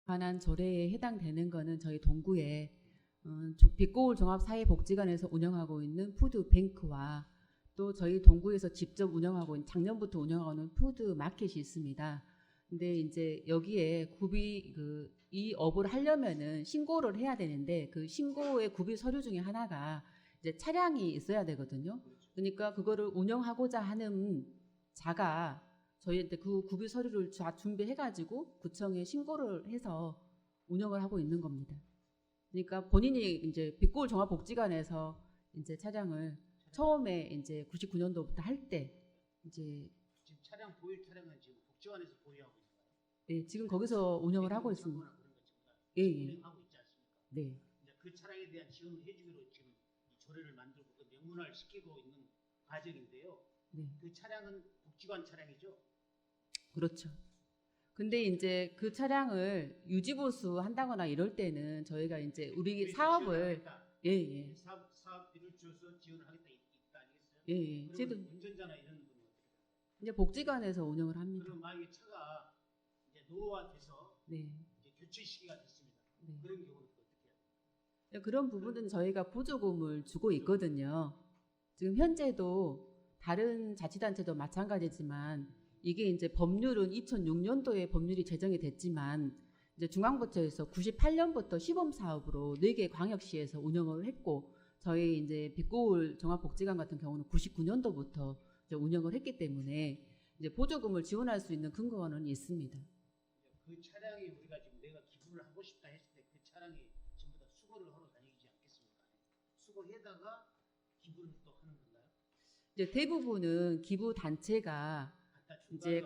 관한 조례에 해당되는 거는 저희 동구에 빛고울 종합사회복지관에서 운영하고 있는 푸드뱅크와 또 저희 동구에서 직접 운영하고 있는 작년부터 운영하는 푸드마켓이 있습니다. 근데 이제 여기에 이 업을 하려면은 신고를 해야 되는데 그 신고의 구비 서류 중에 하나가 이제 차량이 있어야 되거든요. 그러니까 그거를 운영하고자 하는 자가 저희한테 그 구비 서류를 다 준비해가지고 구청에 신고를 해서 운영을 하고 있는 겁니다. 그러니까 본인이 이제 빛고울 종합복지관에서 이제 차량을 처음에 이제 99년도부터 할 때 이제 지금 차량 보유 차량은 지금 복지관에서 보유하고 있는가요? 네, 지금 거기서 운영을 하고 있습니다. 예, 예. 운행하고 있지 않습니까? 네. 이제 그 차량에 대한 지원을 해주기로 지금 이 조례를 만들고 그 명문화를 시키고 있는 과정인데요. 네. 그 차량은 복지관 차량이죠? 그렇죠. 근데 이제 그 차량을 유지보수 한다거나 이럴 때는 저희가 이제 우리 사업을 예. 사업비를 줘서 지원을 하겠다 있다 아니겠어요? 예. 그러면 운전자나 이런 분은 어떻게 될까요? 이제 복지관에서 운영을 합니다. 그럼 만약에 차가 이제 노후화돼서 네. 이제 교체 시기가 됐습니다. 네. 그런 경우는 어떻게 해야 돼요? 그런 부분은 저희가 보조금을 주고 있거든요. 지금 현재도 다른 자치단체도 마찬가지지만 이게 이제 법률은 2006년도에 법률이 제정이 됐지만 이제 중앙부처에서 98년부터 시범 사업으로 4개 광역시에서 운영을 했고 저희 이제 빛고울 종합복지관 같은 경우는 99년도부터 이제 운영을 했기 때문에 이제 보조금을 지원할 수 있는 근거는 있습니다. 그 차량이 우리가 지금 내가 기부를 하고 싶다 했을 때 그 차량이 전부 다 수거를 하러 다니지 않겠습니까? 수거해다가 기부를 또 하는 건가요? 이제 대부분은 기부 단체가 이제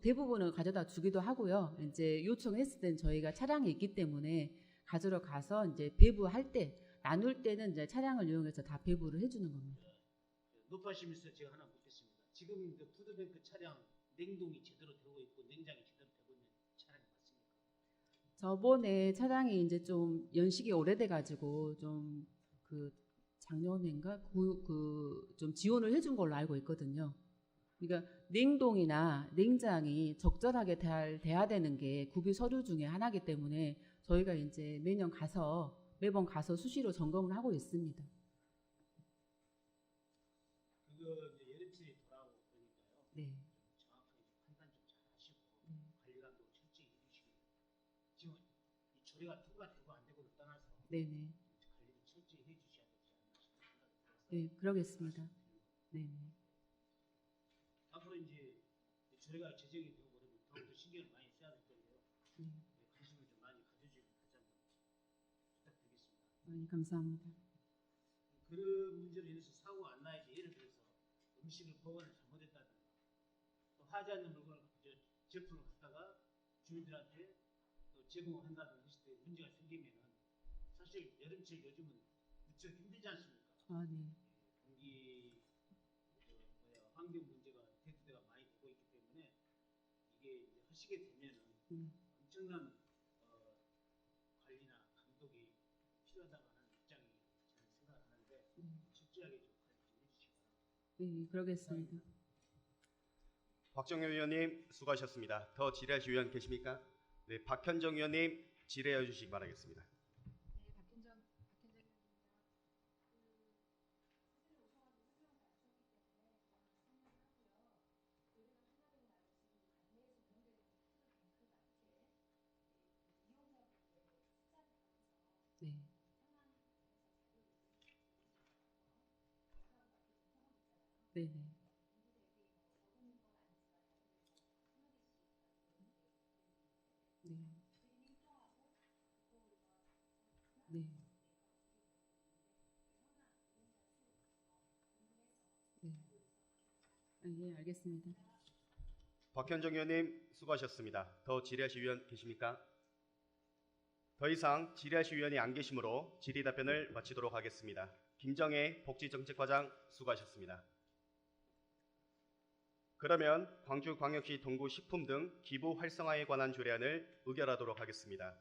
대부분은 가져다 주기도 하고요. 이제 요청했을 땐 저희가 차량이 있기 때문에 가지러 가서 이제 배부할 때 나눌 때는 이제 차량을 이용해서 다 배부를 해주는 겁니다. 높아시면서 제가 하나 묻겠습니다. 지금 그 푸드뱅크 차량 냉동이 제대로 되고 있고 냉장이 제대로 되고 있는 차량이 맞습니까? 저번에 차량이 이제 좀 연식이 오래돼가지고 좀 그 작년인가 좀 지원을 해준 걸로 알고 있거든요. 그러니까 냉동이나 냉장이 적절하게 돼야 되는 게 구비 서류 중에 하나이기 때문에 저희가 이제 매번 가서 수시로 점검을 하고 있습니다. 그거 이제 여름철에 돌아오고 그러니까요. 네. 좀 정확하게 좀 판단 좀 잘 하시고 관리관도 철저히 해주시고 지금 이 조례가 통과되고 안 되고를 떠나서 네네. 관리를 철저히 해주셔야 되지 않나 싶은 생각이 들어서 네, 그러겠습니다. 네네. 앞으로 이제 조례가 제정이 되고 그러면 더욱더 신경을 많이 써야 될 텐데요. 관심을 좀 많이 가져주시면 다시 한번 부탁드리겠습니다. 네, 감사합니다. 그런 문제로 인해서 사고가 안 나야지. 예를 들어서 음식을 보관을 잘못했다든가 또 하지 않는 물건을 제품을 갖다가 주민들한테 또 제공을 한다든가 했을 때 문제가 생기면은 사실 여름철 요즘은 무척 힘들지 않습니까? 아, 네. 공기 환경 문제가 대두대가 많이 되고 있기 때문에 이게 이제 하시게 되면은 엄청난 관리나 감독이 필요하다고 하는 입장이 저는 생각을 하는데 철저하게 좀 관리 좀 해주시기 바랍니다. 네, 그러겠습니다. 박정효 의원님 수고하셨습니다. 더 질의하실 의원 계십니까? 네, 박현정 의원님 질의해 주시기 바라겠습니다. 네. 네네. 네. 네. 네. 예, 알겠습니다. 박현정 의원님 수고하셨습니다. 더 질의하실 의원 계십니까? 더 이상 질의하실 의원이 안 계시므로 질의 답변을 마치도록 하겠습니다. 김정혜 복지정책과장 수고하셨습니다. 그러면 광주광역시 동구 식품 등 기부 활성화에 관한 조례안을 의결하도록 하겠습니다.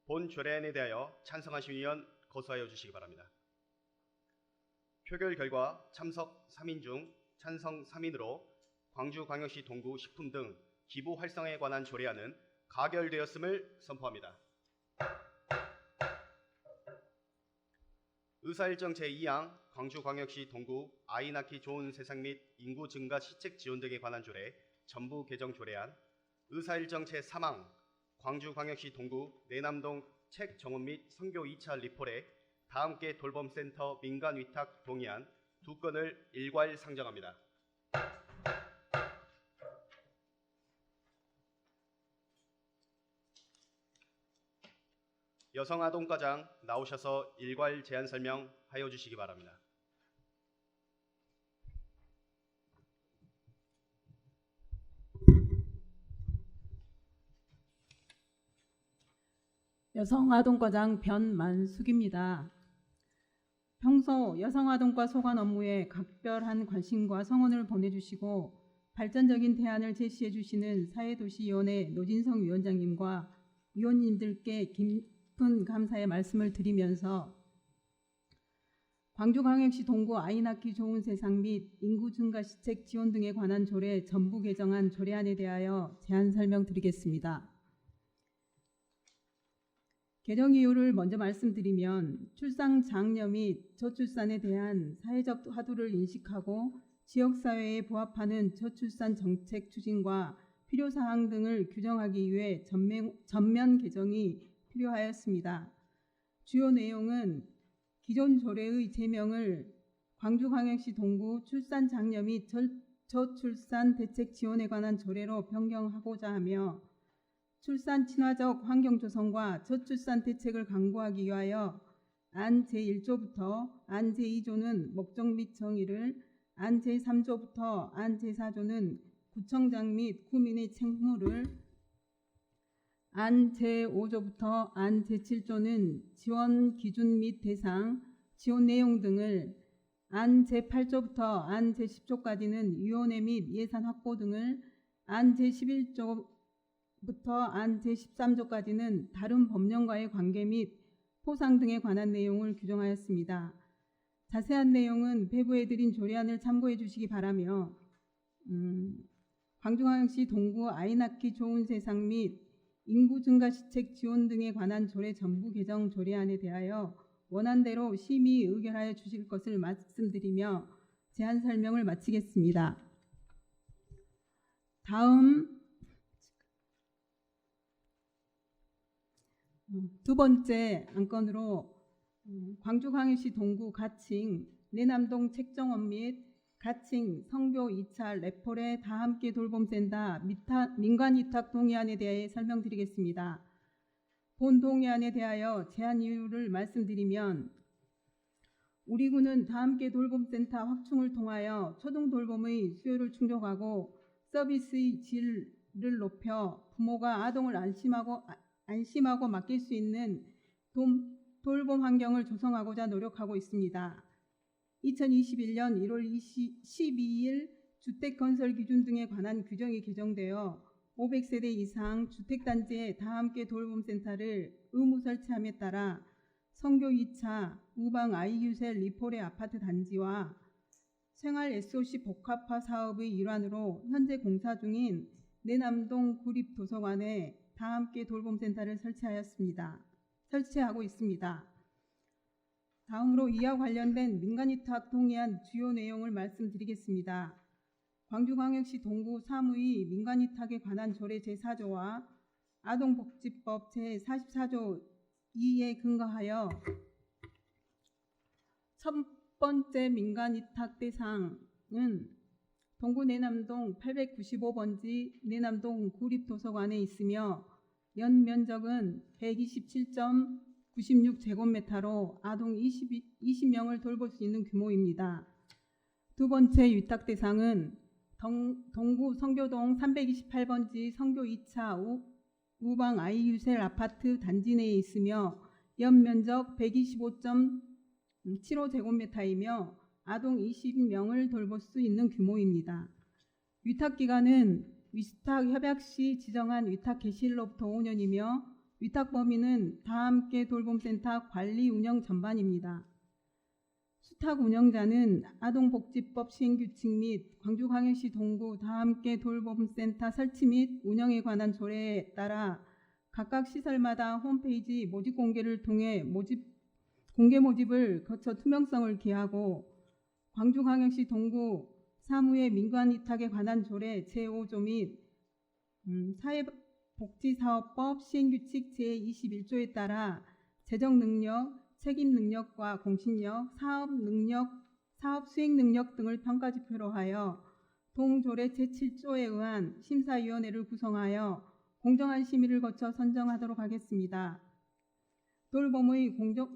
본 조례안에 대하여 찬성하신 의원 거수하여 주시기 바랍니다. 표결 결과 참석 3인 중 찬성 3인으로 광주광역시 동구 식품 등 기부 활성화에 관한 조례안은 가결되었음을 선포합니다. 의사일정 제2항 광주광역시 동구 아이 낳기 좋은 세상 및 인구 증가 시책 지원 등에 관한 조례 전부 개정 조례안, 의사일정 제3항 광주광역시 동구 내남동 책 정원 및 선교 2차 리폴에 다함께 돌봄센터 민간 위탁 동의안 2건을 일괄 상정합니다. 여성아동과장 나오셔서 일괄 제안 설명하여 주시기 바랍니다. 여성아동과장 변만숙입니다. 평소 여성아동과 소관 업무에 각별한 관심과 성원을 보내주시고 발전적인 대안을 제시해 주시는 사회도시위원회 노진성 위원장님과 위원님들께 깊은 감사의 말씀을 드리면서 광주광역시 동구 아이 낳기 좋은 세상 및 인구 증가 시책 지원 등에 관한 조례 전부 개정안 조례안에 대하여 제안 설명드리겠습니다. 개정 이유를 먼저 말씀드리면 출산 장려 및 저출산에 대한 사회적 화두를 인식하고 지역사회에 부합하는 저출산 정책 추진과 필요사항 등을 규정하기 위해 전면 개정이 필요하였습니다. 주요 내용은 기존 조례의 제명을 광주광역시 동구 출산 장려 및 저출산 대책 지원에 관한 조례로 변경하고자 하며 출산 친화적 환경 조성과 저출산 대책을 강구하기 위하여 안 제1조부터 안 제2조는 목적 및 정의를, 안 제3조부터 안 제4조는 구청장 및 구민의 책무를, 안 제5조부터 안 제7조는 지원 기준 및 대상, 지원 내용 등을, 안 제8조부터 안 제10조까지는 위원회 및 예산 확보 등을, 안 제11조 부터 안 제13조까지는 다른 법령과의 관계 및 포상 등에 관한 내용을 규정하였습니다. 자세한 내용은 배부해 드린 조례안을 참고해 주시기 바라며 광주광역시 동구 아이 낳기 좋은 세상 및 인구 증가 시책 지원 등에 관한 조례 전부 개정 조례안에 대하여 원안대로 심의 의결하여 주실 것을 말씀드리며 제안 설명을 마치겠습니다. 다음 두 번째 안건으로 광주광역시 동구 가칭 내남동 책정원 및 가칭 선교 2차 레폴의 다함께 돌봄센터 민간위탁 동의안에 대해 설명드리겠습니다. 본 동의안에 대하여 제안 이유를 말씀드리면 우리 군은 다함께 돌봄센터 확충을 통하여 초등 돌봄의 수요를 충족하고 서비스의 질을 높여 부모가 아동을 안심하고 맡길 수 있는 돌봄 환경을 조성하고자 노력하고 있습니다. 2021년 1월 12일 주택건설 기준 등에 관한 규정이 개정되어 500세대 이상 주택단지에 다함께 돌봄센터를 의무 설치함에 따라 선교 2차 우방 아이유셀 리폴의 아파트 단지와 생활 SOC 복합화 사업의 일환으로 현재 공사 중인 내남동 구립도서관에 다함께 돌봄센터를 설치하고 있습니다. 다음으로 이와 관련된 민간위탁 동의안 주요 내용을 말씀드리겠습니다. 광주광역시 동구 사무의 민간위탁에 관한 조례 제4조와 아동복지법 제44조 2에 근거하여 첫 번째 민간위탁 대상은 동구 내남동 895번지 내남동 구립도서관에 있으며 연면적은 127.96제곱미터로 아동 20명을 돌볼 수 있는 규모입니다. 두 번째 위탁 대상은 동구 성교동 328번지 성교 2차 우방 아이유셀 아파트 단지 내에 있으며 연면적 125.75제곱미터이며 아동 20명을 돌볼 수 있는 규모입니다. 위탁기간은 위탁 협약 시 지정한 위탁 개시일로부터 5년이며 위탁 범위는 다함께 돌봄센터 관리 운영 전반입니다. 위탁 운영자는 아동복지법 시행규칙 및 광주광역시 동구 다함께 돌봄센터 설치 및 운영에 관한 조례에 따라 각각 시설마다 홈페이지 모집 공개를 통해 공개 모집을 거쳐 투명성을 기하고 광주광역시 동구 사무의 민간위탁에 관한 조례 제5조 및 사회복지사업법 시행규칙 제21조에 따라 재정능력, 책임능력과 공신력, 사업 수행능력 등을 평가지표로 하여 동조례 제7조에 의한 심사위원회를 구성하여 공정한 심의를 거쳐 선정하도록 하겠습니다. 돌봄의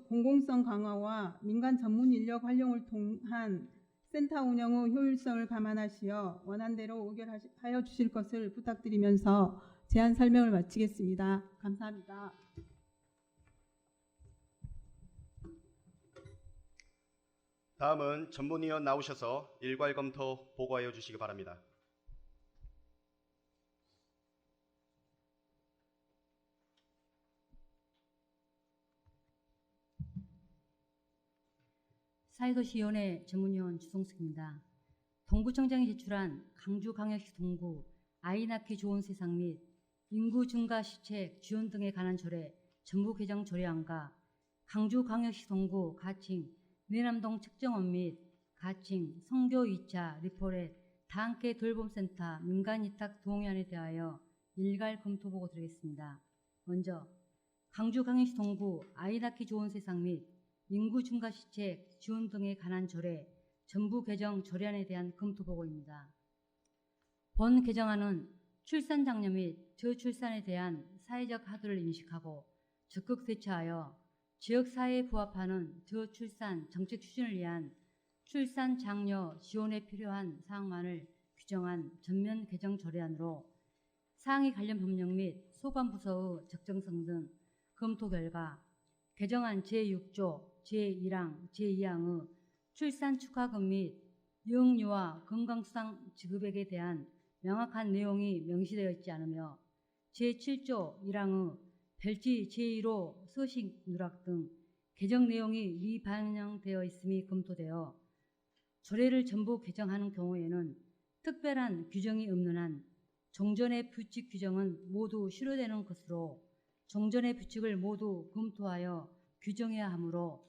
공공성 강화와 민간 전문 인력 활용을 통한 센터 운영의 효율성을 감안하시어 원안대로 의결하여 주실 것을 부탁드리면서 제안 설명을 마치겠습니다. 감사합니다. 다음은 전문위원 나오셔서 일괄 검토 보고하여 주시기 바랍니다. 사회도시위원회 전문위원 주성숙입니다. 동구청장이 제출한 강주광역시 동구 아이 낳기 좋은 세상 및 인구 증가 시책 지원 등에 관한 조례 전부 개정 조례안과 강주광역시 동구 가칭 내남동 측정원 및 가칭 성교 2차 리포렛 다함께 돌봄센터 민간위탁 동의안에 대하여 일괄 검토 보고 드리겠습니다. 먼저 강주광역시 동구 아이 낳기 좋은 세상 및 인구 증가 시책 지원 등에 관한 조례 전부 개정 조례안에 대한 검토 보고입니다. 본 개정안은 출산 장려 및 저출산에 대한 사회적 하도를 인식하고 적극 대처하여 지역사회에 부합하는 저출산 정책 추진을 위한 출산 장려 지원에 필요한 사항만을 규정한 전면 개정 조례안으로 상위 관련 법령 및 소관부서의 적정성 등 검토 결과 개정안 제6조 제1항 제2항의 출산 축하금 및 영유아 건강수당 지급액에 대한 명확한 내용이 명시되어 있지 않으며 제7조 1항의 별지 제1호 서식 누락 등 개정 내용이 미반영되어 있음이 검토되어 조례를 전부 개정하는 경우에는 특별한 규정이 없는 한 종전의 규칙 규정은 모두 실효되는 것으로 종전의 규칙을 모두 검토하여 규정해야 하므로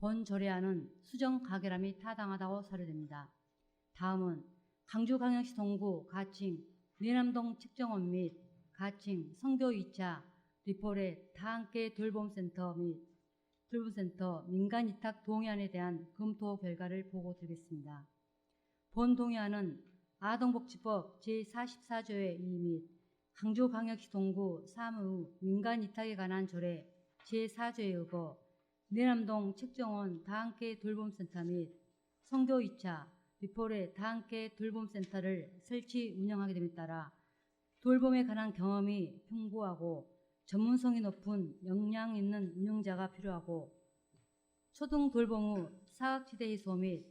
본 조례안은 수정 가결함이 타당하다고 사료됩니다. 다음은 강주광역시 동구 가칭 내남동 측정원 및 가칭 성교 2차 리포렛 다함께 돌봄센터 및 돌봄센터 민간위탁 동의안에 대한 검토 결과를 보고 드리겠습니다. 본 동의안은 아동복지법 제44조의 2 및 강주광역시 동구 사무 민간위탁에 관한 조례 제4조에 의거 내남동 책정원 다함께 돌봄센터 및 성교 2차 리포렛 다함께 돌봄센터를 설치 운영하게 됨에 따라 돌봄에 관한 경험이 풍부하고 전문성이 높은 역량 있는 운영자가 필요하고 초등 돌봄 후 사각지대 해소 및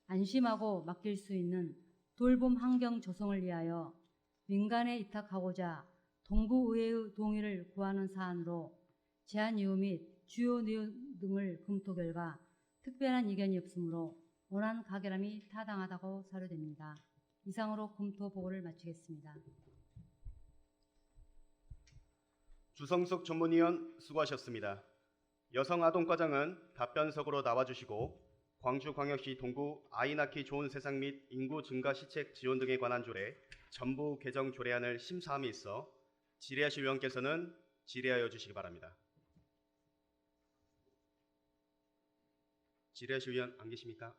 안심하고 맡길 수 있는 돌봄 환경 조성을 위하여 민간에 위탁하고자 동구의회의 동의를 구하는 사안으로 제안 이유 및 주요 내용 등을 검토 결과 특별한 의견이 없으므로 원안 가결함이 타당하다고 사료됩니다. 이상으로 검토 보고를 마치겠습니다. 주성숙 전문위원 수고하셨습니다. 여성아동과장은 답변석으로 나와주시고 광주광역시 동구 아이 낳기 좋은 세상 및 인구 증가 시책 지원 등에 관한 조례 전부 개정 조례안을 심사함에 있어 질의하실 위원께서는 질의하여 주시기 바랍니다. 질의하실 위원 안 계십니까?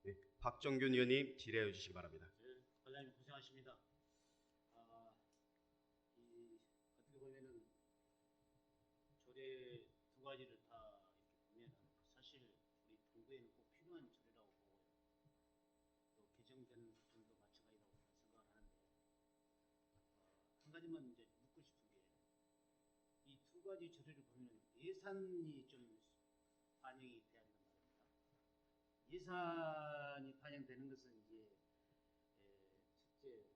네, 박정균 의원님 질의하여 주시기 바랍니다. 과장님 고생하십니다. 어떻게 보면은 조례 두 가지를 다 이렇게 보면 사실 우리 동구에는 꼭 필요한 조례라고 보고요. 또 개정된 부분도 마찬가지라고 생각을 하는데 한 가지만 이제 묻고 싶은 게 이 두 가지 조례를 보면 예산이 좀 반영이 돼야 한단 말입니다. 예산이 반영되는 것은 이제 첫째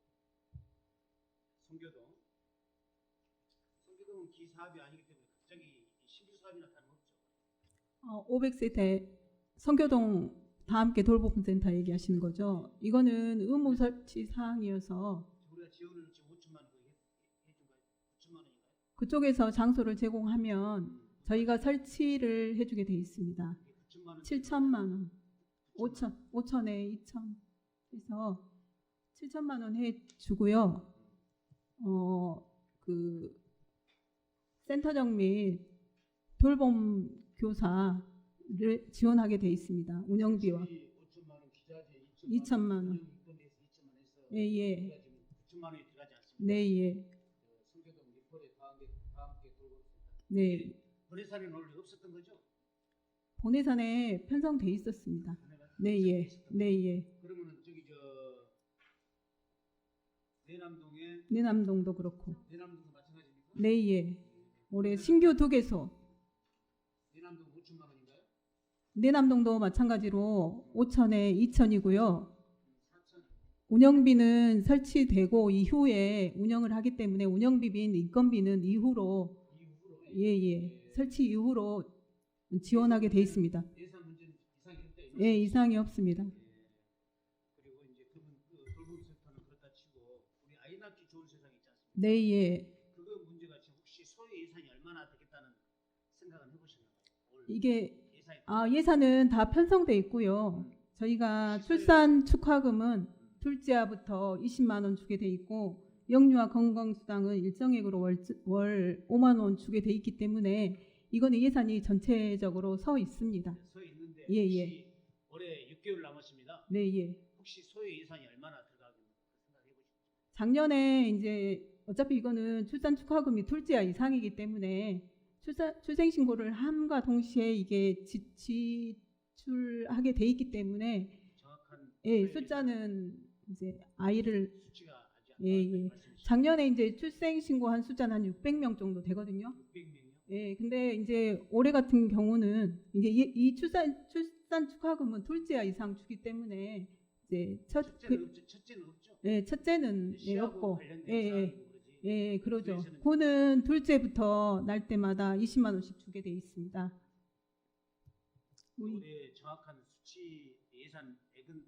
송교동은 기사업이 아니기 때문에 갑자기 신규 사업이나 다름없죠. 500세대 성교동 다함께 돌봄센터 얘기하시는 거죠. 이거는 의무 설치 사항이어서 우리가 지원을 지금 5천만 원 해준 거예요. 5천만 원인가요? 그쪽에서 장소를 제공하면 저희가 설치를 해주게 돼 있습니다. 이게 9천만 원. 7천만 원, 5천에 2천 해서 7천만 원 해주고요. 그 센터장 및 돌봄 교사를 지원하게 돼 있습니다. 운영비와 5천만 원, 기자재 2천만 원. 인건비에서 2천만 원 했어. 예, 예. 우리가 지금 9천만 원이 들어가지 않습니다. 네, 예. 성교동 리포레 다함께 돌봄센터. 네. 본회산에는 원래 없었던 거죠? 본회산에 편성돼 있었습니다. 네, 예. 네, 예. 그러면은 저기 내남동에 내남동도 그렇고. 내남동도 마찬가지입니까? 네, 예. 올해 신규 2개소. 내남동 5천만 원인가요? 내남동도 마찬가지로 5천에 2천이고요. 4천. 운영비는 설치되고 이후에 운영을 하기 때문에 운영비빈 인건비는 이후로 예. 설치 이후로 지원하게 돼 있습니다. 예산 문제는 이상이 없다. 예, 이상이 없습니다. 그리고 이제 그분 돌봄센터는 그렇다 치고 우리 아이 낳기 좋은 세상이 있지 않습니까? 네, 예. 그거 문제가 지금 혹시 소요 예산이 얼마나 되겠다는 생각은 해보셨나요? 올 이게 예산이 예산은 다 편성돼 있고요. 저희가 출산 축하금은 둘째아부터 20만 원 주게 돼 있고 영유아 건강수당은 일정액으로 월 5만 원 주게 돼 있기 때문에 이거는 예산이 전체적으로 서 있습니다. 서 있는데 예, 혹시 예. 올해 6개월 남았습니다. 네, 예. 혹시 소요 예산이 얼마나 들어가겠는지 생각해 보시죠. 작년에 이제 어차피 이거는 출산 축하금이 둘째아 이상이기 때문에 출생 신고를 함과 동시에 이게 지출하게 돼 있기 때문에 정확한 예, 소요 숫자는 이제 아이를 예산 수치가 아직 안 예, 나왔다는 예. 말씀이시죠? 작년에 이제 출생 신고한 숫자는 한 600명 정도 되거든요. 600명이요? 예, 근데 이제 올해 같은 경우는 이제 이 출산 축하금은 둘째아 이상 주기 때문에 이제 첫째는 없죠. 첫째는 시하고 없고 관련된 예, 사항이고 그러지. 예, 그러죠. 그래서는 그는 둘째부터 날 때마다 20만 원씩 주게 돼 있습니다. 올해 정확한 수치 예산액은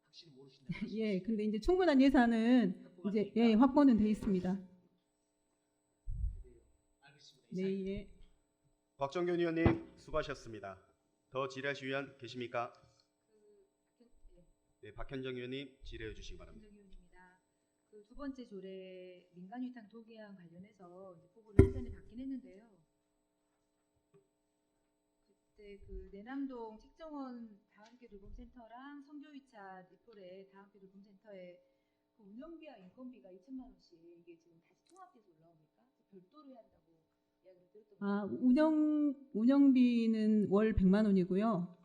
확실히 모르신다. 예, 근데 이제 충분한 예산은 이제 확보는 돼 있습니다. 알겠습니다. 네, 이상입니다. 예. 곽정균 의원님 수고하셨습니다. 더 질의하실 의원 계십니까? 네, 박현정 의원님 질의해 주시기 바랍니다. 김정희원입니다. 그 두 번째 조례 민간위탁 도기한 관련해서 이제 포부를 한전에 받긴 했는데요. 그때 그 내남동 책정원 다함께 돌봄센터랑 성교위차 리포레 다함께 돌봄센터에 그 운영비와 인건비가 2천만 원씩 이게 지금 다시 통합돼서 올라옵니까? 별도로 해야 한다고 이야기를 들었던 운영비는 월 100만 원이고요.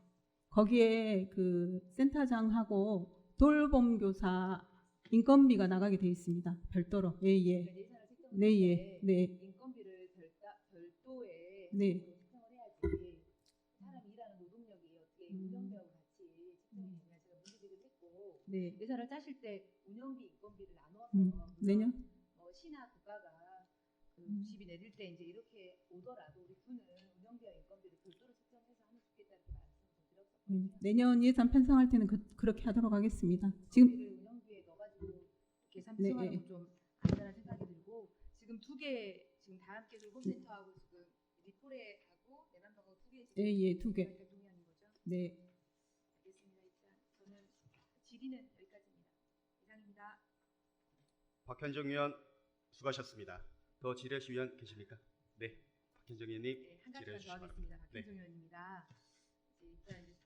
거기에 그 센터장하고 돌봄교사 인건비가 나가게 돼 있습니다. 별도로. 예, 예. 그러니까 예산을 책정할 네, 때 예. 네. 인건비를 별도의 네. 항목으로 책정을 해야지 사람이 일하는 노동력이 어떻게 운영비하고 같이 책정이 되냐 제가 문제제기를 했고 네. 예산을 짜실 때 운영비 인건비를 나눠서 내년 시나 국가가 그 음. 집이 내릴 때 이제 이렇게 오더라도 우리 군은 운영비와 인건비를 별도로 책정해서 하면 좋겠다 이렇게 말씀을 드렸었거든요. 내년 예산 편성할 때는 그렇게 하도록 하겠습니다. 지금 인건비를 운영비에 넣어가지고 계산 네, 편성하는 예. 건 좀 안전한 생각이 들고 지금 두 개 지금 다함께 돌봄센터하고 지금 리포레하고 내남동하고 두 개 지금 예, 예, 두 개. 그러니까 동의하는 거죠? 네. 알겠습니다. 일단 저는 질의는 여기까지입니다. 이상입니다. 박현정 의원 수고하셨습니다. 더 질의하실 의원 계십니까? 네, 박현정 의원님 네, 한 질의해 가지만 주시기 더 바랍니다. 하겠습니다. 네. 박현정 의원입니다. 일단 이제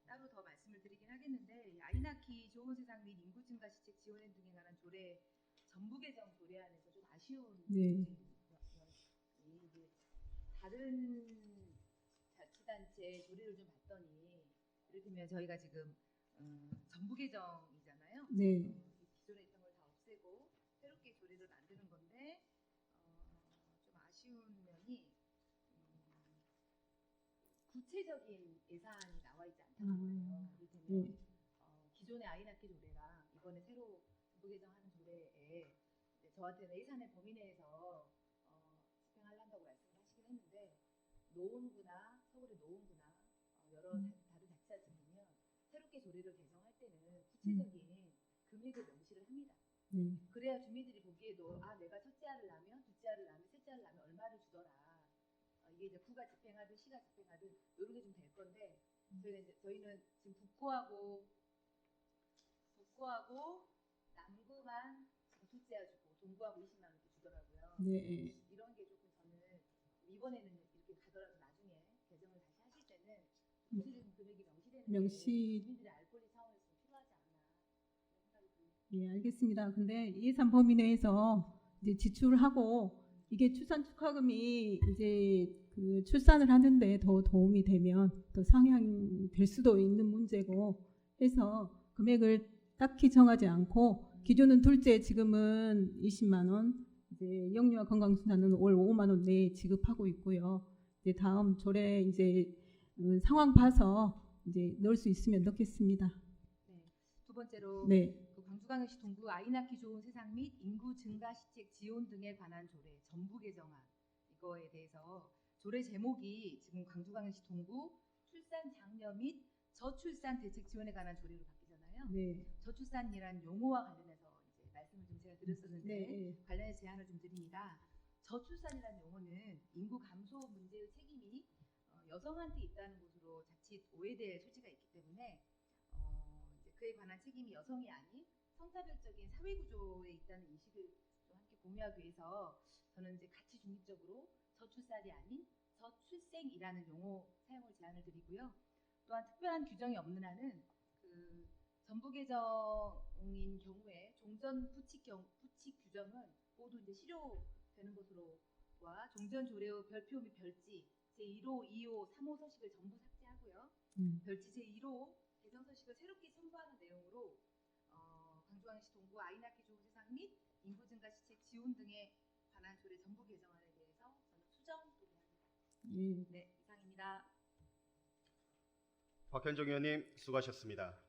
따로 더 말씀을 드리긴 하겠는데 이 아이 낳기 좋은 세상 및 인구 증가 시책 지원 등에 관한 조례 전부 개정 조례안에서 좀 아쉬운 네. 부분이 이게 다른 자치단체 조례를 좀 봤더니 이를테면 저희가 지금 전부 개정이잖아요. 네. 기존에 있던 걸 다 없애고 새롭게 조례를 만드는 건데 좀 아쉬운 면이 구체적인 예산이 나와 있지 않다는 거예요. 이를테면 기존의 아이 낳기 조례랑 이번에 새로 정부 개정하는 조례에 이제 저한테는 예산의 범위 내에서 집행하려고 말씀을 하시긴 했는데 노원구나 서울의 노원구나 여러 다른 자치단체 보면 새롭게 조례를 개정할 때는 구체적인 금액을 명시를 합니다. 그래야 주민들이 보기에도 아 내가 첫째 알을 낳으면 둘째 알을 낳으면 셋째 알을 낳으면 얼마를 주더라. 이게 이제 구가 집행하든 시가 집행하든 이런 게 좀 될 건데 저희는 지금 북구하고 남구만 지금 둘째 알 주고 동구하고 20만 원 이렇게 주더라고요. 네. 이런 게 조금 저는 이번에는 이렇게 가더라도 나중에 개정을 다시 하실 때는 구체적인 금액이 명시되는 주민들의 알 권리 차원에서 좀 필요하지 않나 이런 생각이 듭니다. 예, 알겠습니다. 근데 예산 범위 내에서 이제 지출하고 이게 출산 축하금이 이제 그 출산을 하는데 더 도움이 되면 더 상향될 수도 있는 문제고 해서 금액을 딱히 정하지 않고 기존은 둘째 지금은 20만 원, 이제 영유아 건강수단은 월 5만 원 내에 지급하고 있고요. 이제 다음 조례 이제 상황 봐서 이제 넣을 수 있으면 넣겠습니다. 네. 두 번째로 네. 그 광주광역시 동구 아이 낳기 좋은 세상 및 인구 증가 시책 지원 등에 관한 조례 전부 개정안 이거에 대해서 조례 제목이 지금 광주광역시 동구 출산 장려 및 저출산 대책 지원에 관한 조례로 바뀌잖아요. 네. 저출산이란 용어와 관련해서 이제 말씀을 좀 제가 드렸었는데 네. 관련해서 제안을 좀 드립니다. 저출산이라는 용어는 인구 감소 문제의 책임이 여성한테 있다는 것으로 자칫 오해될 소지가 있기 때문에 이제 그에 관한 책임이 여성이 아닌 성차별적인 사회 구조에 있다는 인식을 좀 함께 공유하기 위해서 저는 이제 같이 중립적으로 저출산이 아닌 저출생이라는 용어 사용을 제안을 드리고요. 또한 특별한 규정이 없는 한은 그 전부 개정인 경우에 종전 부칙 규정은 모두 이제 실효되는 것으로와 종전 조례의 별표 및 별지 제1호, 2호, 3호 서식을 전부 삭제하고요. 별지 제1호 개정 서식을 새롭게 첨부하는 내용으로 광주광역시 동구 아이 낳기 좋은 세상 및 인구 증가 시책 지원 등에 관한 조례 전부 개정안에 대해서 저는 수정 동의합니다. 네, 이상입니다. 박현정 의원님 수고하셨습니다.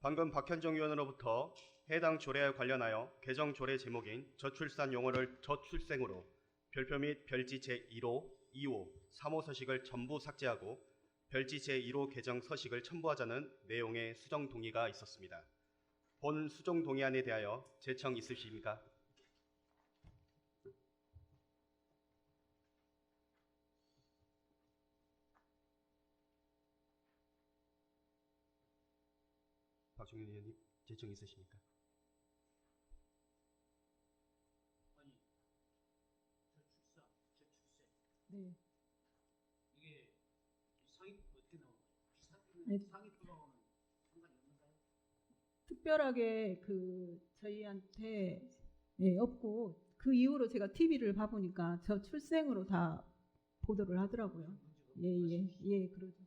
방금 박현정 의원으로부터 해당 조례에 관련하여 개정 조례 제목인 저출산 용어를 저출생으로 별표 및 별지 제1호, 2호, 3호 서식을 전부 삭제하고 별지 제1호 개정 서식을 첨부하자는 내용의 수정 동의가 있었습니다. 본 수정 동의안에 대하여 제청 있으십니까? 박종윤 의원님 제청 있으십니까? 아니 저출산, 저출생 네. 이게 상위 어떻게 나오나요? 네. 상위 표방하면 상관이 없는가요? 특별하게 그 저희한테 없고 그 이후로 제가 TV를 봐보니까 저 출생으로 다 보도를 하더라고요. 예, 그러죠.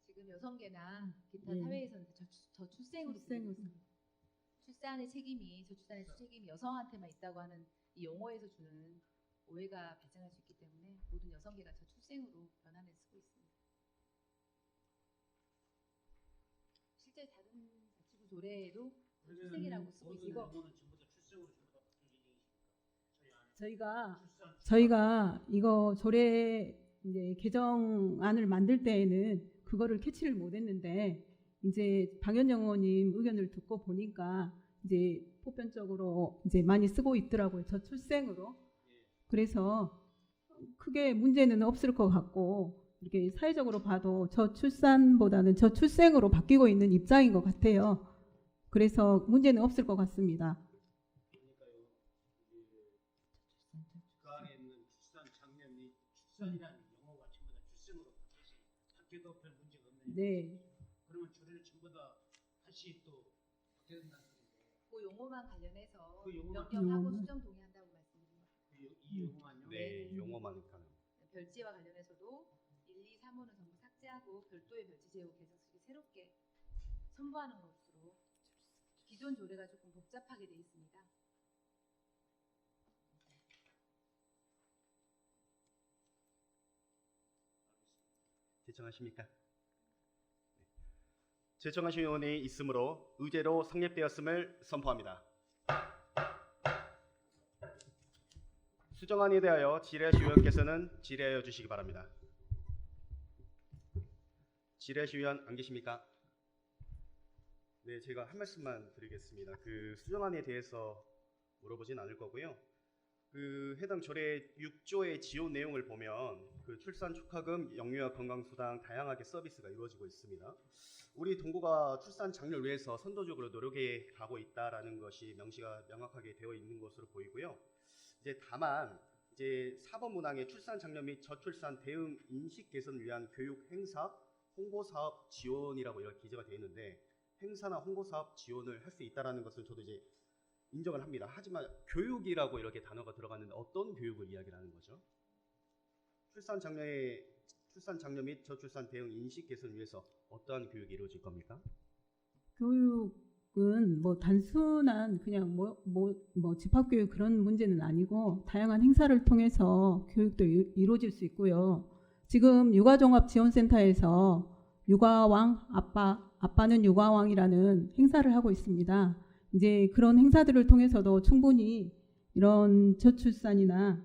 지금 여성계나 기타 예. 사회에서는 저출생으로 출생으로. 출산의 책임이 저출산의 책임이 여성한테만 있다고 하는 이 용어에서 주는 오해가 발생할 수 있기 때문에 모든 여성계가 저출생으로 변환을 쓰고 있습니다. 실제 다른 자치구 조례에도 저출생이라고 쓰고 있고 이거는 전부 다 출생으로 전부 다 바뀔 예정이십니까? 저희 안에 저희가 이거 조례 이제 개정안을 만들 때에는 그거를 캐치를 못했는데 이제 박연정 의원님 의견을 듣고 보니까 이제 보편적으로 이제 많이 쓰고 있더라고요. 저출생으로. 그래서 크게 문제는 없을 것 같고 이렇게 사회적으로 봐도 저출산보다는 저출생으로 바뀌고 있는 입장인 것 같아요. 그래서 문제는 없을 것 같습니다. 그러니까요. 그 안에 있는 출산 장려 및 출산이라는 용어가 전부 다 출생으로 바뀌어도 별 문제가 없네요. 네. 그러면 조례를 전부 다 다시 또 바뀌어야 된다는 소리인데 그 용어만 관련해서 그 용어만 변경하고 수정 동의한다고 말씀드립니다. 이 용어만요? 네, 용어만 가능. 별지와 관련해서도 1, 2, 3호는 전부 삭제하고 별도의 별지 제호 개정식이 새롭게 첨부하는 것으로 기존 조례가 조금 복잡하게 되어 있습니다. 제청하십니까? 네. 제청하신 의원이 있으므로 의제로 성립되었음을 선포합니다. 수정안에 대하여 질의하실 의원께서는 질의하여 주시기 바랍니다. 질의하실 위원 안 계십니까? 네, 제가 한 말씀만 드리겠습니다. 그 수정안에 대해서 물어보진 않을 거고요. 그 해당 조례 6조의 지원 내용을 보면 그 출산 축하금, 영유아 건강수당 다양하게 서비스가 이루어지고 있습니다. 우리 동구가 출산 장려를 위해서 선도적으로 노력해 가고 있다라는 것이 명시가 명확하게 되어 있는 것으로 보이고요. 이제 다만 이제 4번 문항에 출산 장려 및 저출산 대응 인식 개선을 위한 교육 행사, 홍보 사업 지원이라고 이렇게 기재가 되어 있는데 행사나 홍보 사업 지원을 할 수 있다라는 것은 저도 이제 인정을 합니다. 하지만 교육이라고 이렇게 단어가 들어갔는데 어떤 교육을 이야기하는 거죠? 출산 장려 및 저출산 대응 인식 개선을 위해서 어떠한 교육이 이루어질 겁니까? 교육은 뭐 단순한 그냥 뭐 집합교육 그런 문제는 아니고 다양한 행사를 통해서 교육도 이루어질 수 있고요. 지금 육아종합지원센터에서 육아왕 아빠는 육아왕이라는 행사를 하고 있습니다. 이제 그런 행사들을 통해서도 충분히 이런 저출산이나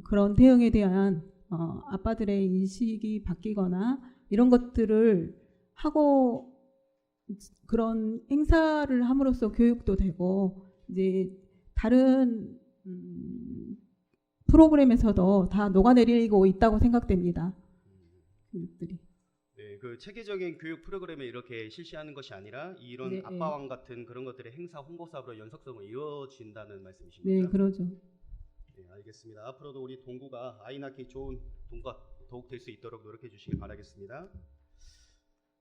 그런 대응에 대한 아빠들의 인식이 바뀌거나 이런 것들을 하고 그런 행사를 함으로써 교육도 되고 이제 다른 프로그램에서도 다 녹아내리고 있다고 생각됩니다. 교육들이. 네, 그 체계적인 교육 프로그램을 이렇게 실시하는 것이 아니라 이런 네, 아빠왕 같은 그런 것들의 행사 홍보 사업으로 연속성으로 이루어진다는 말씀이신 네, 거죠? 그러죠. 네, 알겠습니다. 앞으로도 우리 동구가 아이 낳기 좋은 동구가 더욱 될 수 있도록 노력해 주시기 바라겠습니다.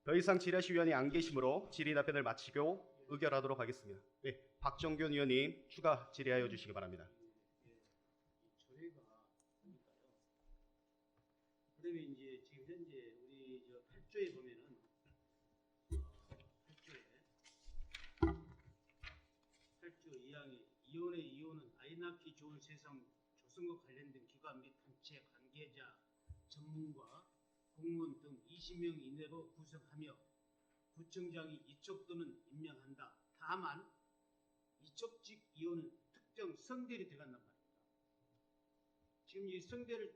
더 이상 질의하실 위원이 안 계시므로 질의 답변을 마치고 의결하도록 하겠습니다. 네, 박정균 의원님 추가 질의하여 주시기 바랍니다. 이 조례가 보니까요. 그다음에 이제 지금 현재 우리 저 8조에 보면은 8조 2항에 이혼은 아이 낳기 좋은 세상 조성과 관련된 기관 및 단체 관계자 전문가 공무원 등 20명 이내로 구성하며 구청장이 이촉 또는 임명한다. 다만 이촉직 이혼은 특정 성별이 들어간단 말입니다. 지금 이 성별을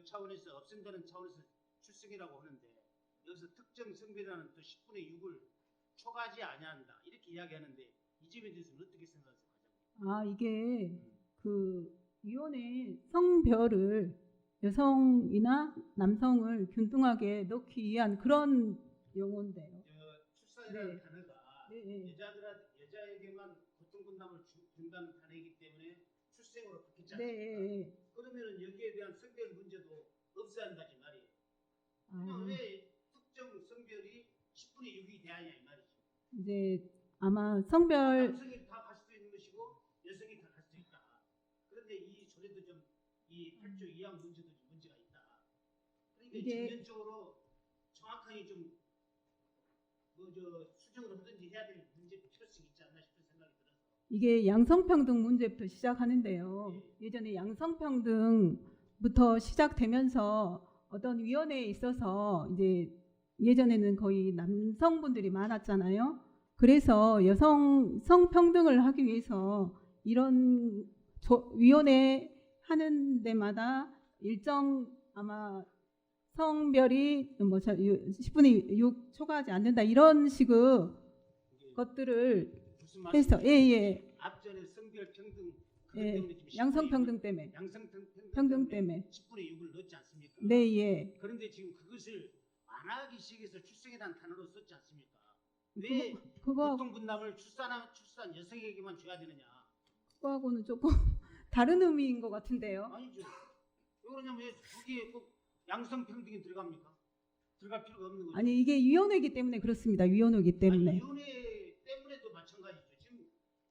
차원에서 없앤다는 차원에서 출생이라고 하는데 여기서 특정 성별이라는 또 10분의 6을 초과하지 아니한다 이렇게 이야기하는데 이 점에 대해서는 어떻게 생각하세요? 이게 그 이혼의 성별을 여성이나 남성을 균등하게 넣기 위한 그런 용어인데요. 출산이라는 네. 단어가 네. 여자에게만 고통 분담을 준다는 단어이기 때문에 출생으로 바뀌지 않습니까? 네. 그러면은 여기에 대한 성별 문제도 없어야 한다지 말이에요. 아, 왜 특정 성별이 10분의 6이 돼야 하냐 이 말이죠. 이제 아마 성별 남성이 다 갈 수 있는 것이고 여성이 다 갈 수 있다. 그런데 이 조례도 좀 이 8조 2항 문제도 좀 문제가 있다. 그러니까 이게- 전면적으로 정확하게 좀 수정을 하든지 해야 될 문제 필요성이 있지 않나 싶은 생각이 들어서. 이게 양성평등 문제부터 시작하는데요. 예전에 양성평등부터 시작되면서 어떤 위원회에 있어서 이제 예전에는 거의 남성분들이 많았잖아요. 그래서 여성 성평등을 하기 위해서 이런 위원회 하는 데마다 일정 아마 성별이 10분의 6 초과하지 않는다 이런 식의 이게 것들을 무슨 해서 말씀이세요? 예. 앞전에 성별 평등 그것 예, 때문에 지금 10분의 양성평등 때문에 6을 평등 때문에 10분의 6을 넣지 않습니까? 네, 예. 그런데 지금 그것을 안 하기 시작해서 출생이라는 단어로 썼지 않습니까? 왜 그거 고통 분담을 출산 여성에게만 줘야 되느냐? 그거하고는 조금 다른 의미인 것 같은데요. 아니죠. 왜 그러냐면 왜 거기에 꼭 양성평등이 들어갑니까? 들어갈 필요가 없는 거죠. 아니 이게 위원회이기 때문에 그렇습니다. 위원회이기 때문에. 아니, 이혼의 때문에도 마찬가지죠. 지금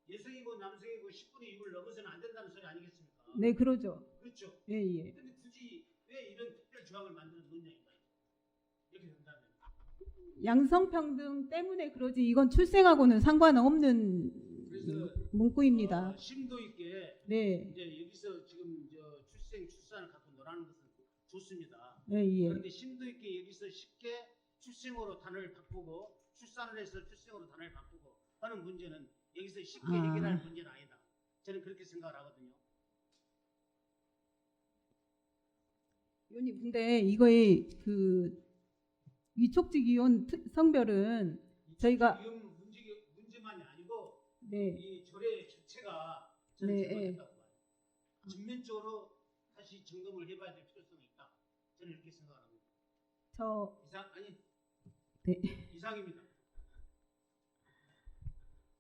여성이고 남성이고 10분의 6을 넘어서는 안 된다는 소리 아니겠습니까? 네, 그러죠. 그렇죠. 예, 예. 근데 굳이 왜 이런 특별 조항을 만들어 놓냐 이 말이죠. 이렇게 된다면. 양성평등 때문에 그러지 이건 출생하고는 상관없는 그래서 문구입니다. 심도 있게 네, 이제 여기서 지금 출산을 갖고 놀라는 것은 좋습니다. 예, 예. 그런데 심도 있게 여기서 쉽게 출생으로 단어를 바꾸고 출산을 해서 출생으로 단어를 바꾸고 하는 문제는 여기서 쉽게 해결할 문제는 아니다. 저는 그렇게 생각을 하거든요. 위원님, 근데 이거의 그 위촉직위원 성별은 저희가 위험 문제만이 아니고 네, 이 조례 자체가 저는 네, 잘못했다고 봐요. 전면적으로 다시 점검을 해봐야 될 필요성이 있다. 저는 이렇게 생각합니다. 저 네. 이상입니다.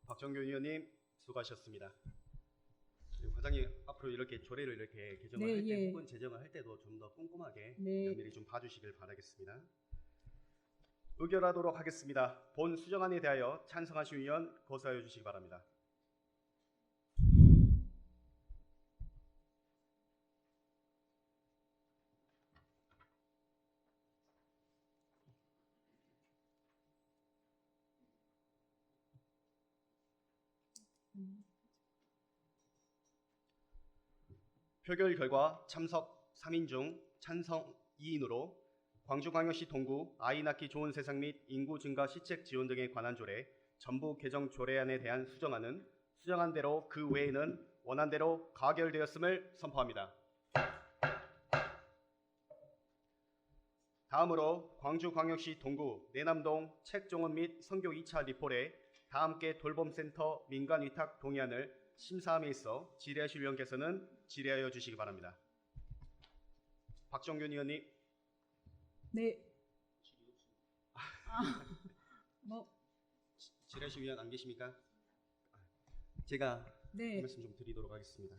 박정균 의원님 수고하셨습니다. 그리고 과장님 앞으로 이렇게 조례를 이렇게 개정을 네, 할 때 예. 혹은 제정을 할 때도 좀 더 꼼꼼하게 네. 면밀히 좀 봐주시길 바라겠습니다. 의결하도록 하겠습니다. 본 수정안에 대하여 찬성하신 의원 거사해 주시기 바랍니다. 표결 결과 참석 3인 중 찬성 2인으로 광주광역시 동구 아이 낳기 좋은 세상 및 인구 증가 시책 지원 등에 관한 조례 전부 개정 조례안에 대한 수정안은 수정안대로 그 외에는 원안대로 가결되었음을 선포합니다. 다음으로 광주광역시 동구 내남동 책정원 및 선교 2차 리폴의 다함께 돌봄센터 민간위탁 동의안을 심사함에 있어 질의하실 의원께서는 질의하여 주시기 바랍니다. 박정균 의원님. 네. 뭐 질의하실 의원 안 계십니까? 제가 네. 말씀 좀 드리도록 하겠습니다.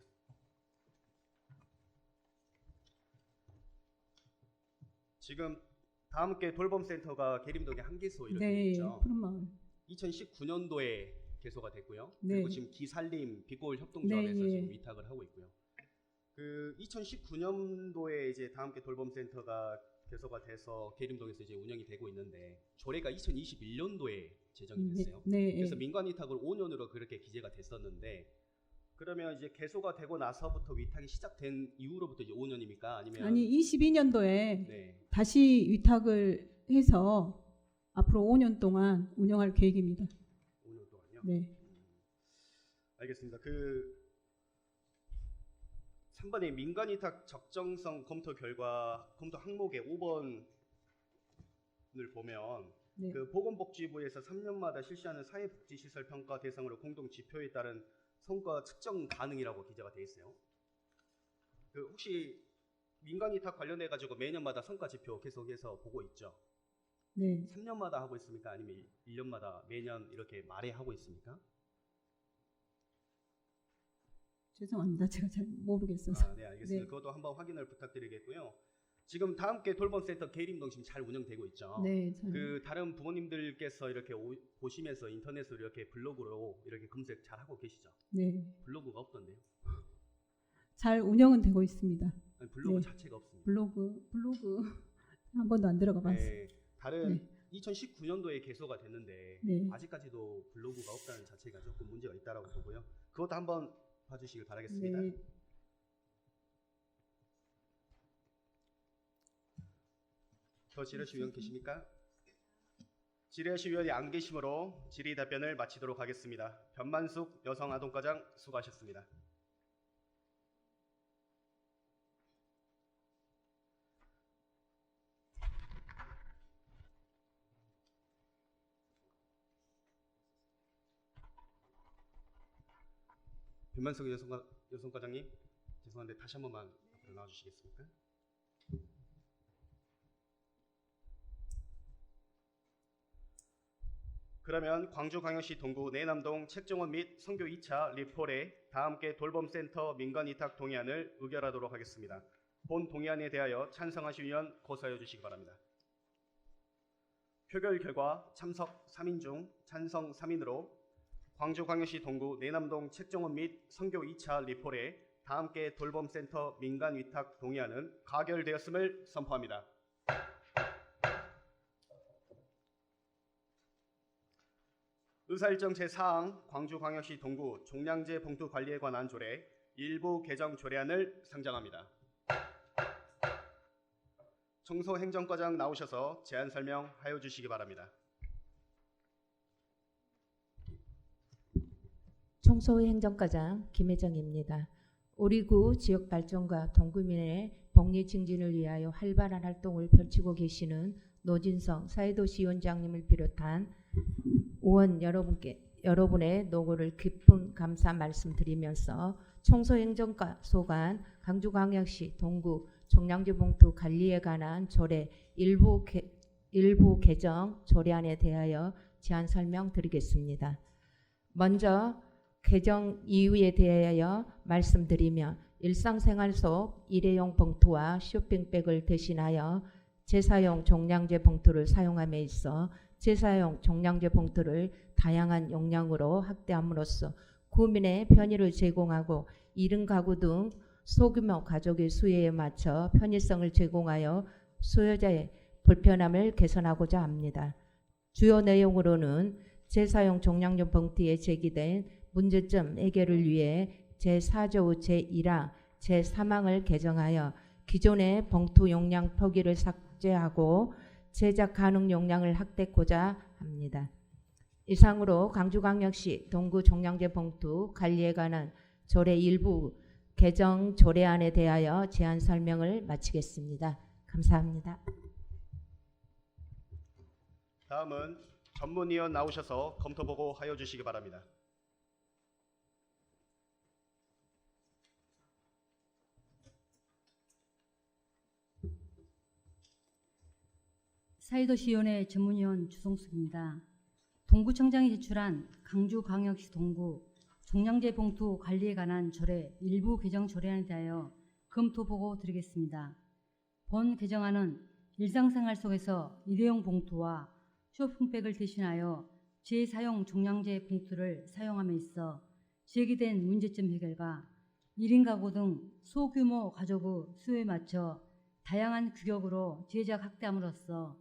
지금 다함께 돌봄센터가 계림동에 한 개소 이렇게 네. 있죠. 푸른마을. 2019년도에 개소가 됐고요. 네. 그리고 지금 기살림 빛고울 협동조합에서 네, 예. 지금 위탁을 하고 있고요. 그 2019년도에 이제 다함께 돌봄센터가 개소가 돼서 계림동에서 이제 운영이 되고 있는데 조례가 2021년도에 제정이 됐어요. 네. 그래서 민간 위탁을 5년으로 그렇게 기재가 됐었는데 그러면 이제 개소가 되고 나서부터 위탁이 시작된 이후로부터 이제 5년입니까? 아니면 아니 22년도에 네. 다시 위탁을 해서 앞으로 5년 동안 운영할 계획입니다. 5년 동안요? 네. 알겠습니다. 그 3번의 민간위탁 적정성 검토 결과 검토 항목의 5번을 보면 네. 그 보건복지부에서 3년마다 실시하는 사회복지시설 평가 대상으로 공동 지표에 따른 성과 측정 가능이라고 기재가 돼 있어요. 그 혹시 민간위탁 관련해 가지고 매년마다 성과 지표 계속해서 보고 있죠? 네. 3년마다 하고 있습니까? 아니면 1년마다 매년 이렇게 말에 하고 있습니까? 죄송합니다. 제가 잘 모르겠어서. 네, 알겠습니다. 네. 그것도 한번 확인을 부탁드리겠고요. 지금 다함께 돌봄센터 계림동 지금 잘 운영되고 있죠. 네. 잘. 그 다른 부모님들께서 이렇게 보시면서 인터넷으로 이렇게 블로그로 이렇게 검색 잘 하고 계시죠? 네. 블로그가 없던데요? 잘 운영은 되고 있습니다. 아니, 블로그 네. 자체가 없습니다. 블로그 한 번도 안 들어가 봤어요. 네, 다른 네. 2019년도에 개소가 됐는데 네. 아직까지도 블로그가 없다는 자체가 조금 문제가 있다라고 보고요. 그것도 한번 봐주시길 바라겠습니다. 네. 더 질의하실 의원 계십니까? 질의하실 의원이 안 계시므로 질의 답변을 마치도록 하겠습니다. 변만숙 여성아동과장 수고하셨습니다. 변만숙 여성과장님, 죄송한데 다시 한 번만 앞으로 나와주시겠습니까? 그러면 광주광역시 동구 내남동 책정원 및 선교 2차 리폴의 다함께 돌봄센터 민간위탁 동의안을 의결하도록 하겠습니다. 본 동의안에 대하여 찬성하실 의원 고사해 주시기 바랍니다. 표결 결과 참석 3인 중 찬성 3인으로 광주광역시 동구 내남동 책정원 및 선교 2차 리폴의 다함께 돌봄센터 민간위탁 동의안은 가결되었음을 선포합니다. 의사일정 제4항 광주광역시 동구 종량제 봉투 관리에 관한 조례 일부 개정 조례안을 상정합니다. 청소행정과장 나오셔서 제안 설명하여 주시기 바랍니다. 청소행정과장 김혜정입니다. 오리구 지역 발전과 동구민의 복리 증진을 위하여 활발한 활동을 펼치고 계시는 노진성 사회도시위원장님을 비롯한 의원 여러분의 노고를 깊은 감사 말씀드리면서 청소행정소관 강주광역시 동구 종량제 봉투 관리에 관한 조례 일부 개정 조례안에 대하여 제안 설명드리겠습니다. 먼저 개정 이유에 대하여 말씀드리면 일상생활 속 일회용 봉투와 쇼핑백을 대신하여 재사용 종량제 봉투를 사용함에 있어 재사용 종량제 봉투를 다양한 용량으로 확대함으로써 국민의 편의를 제공하고 1인 가구 등 소규모 가족의 수요에 맞춰 편의성을 제공하여 수요자의 불편함을 개선하고자 합니다. 주요 내용으로는 재사용 종량제 봉투에 제기된 문제점 해결을 위해 제4조 제1항 제3항을 개정하여 기존의 봉투 용량 표기를 삭제하고 제작 가능 용량을 확대하고자 합니다. 이상으로 강주광역시 동구 종량제 봉투 관리에 관한 조례 일부 개정 조례안에 대하여 제안 설명을 마치겠습니다. 감사합니다. 다음은 전문위원 나오셔서 검토보고 하여 주시기 바랍니다. 사회도시위원회 전문위원 주성숙입니다. 동구청장이 제출한 강주광역시 동구 종량제 봉투 관리에 관한 조례 일부 개정 조례안에 대하여 검토보고 드리겠습니다. 본 개정안은 일상생활 속에서 일회용 봉투와 쇼핑백을 대신하여 재사용 종량제 봉투를 사용함에 있어 제기된 문제점 해결과 1인 가구 등 소규모 가족의 수요에 맞춰 다양한 규격으로 제작 확대함으로써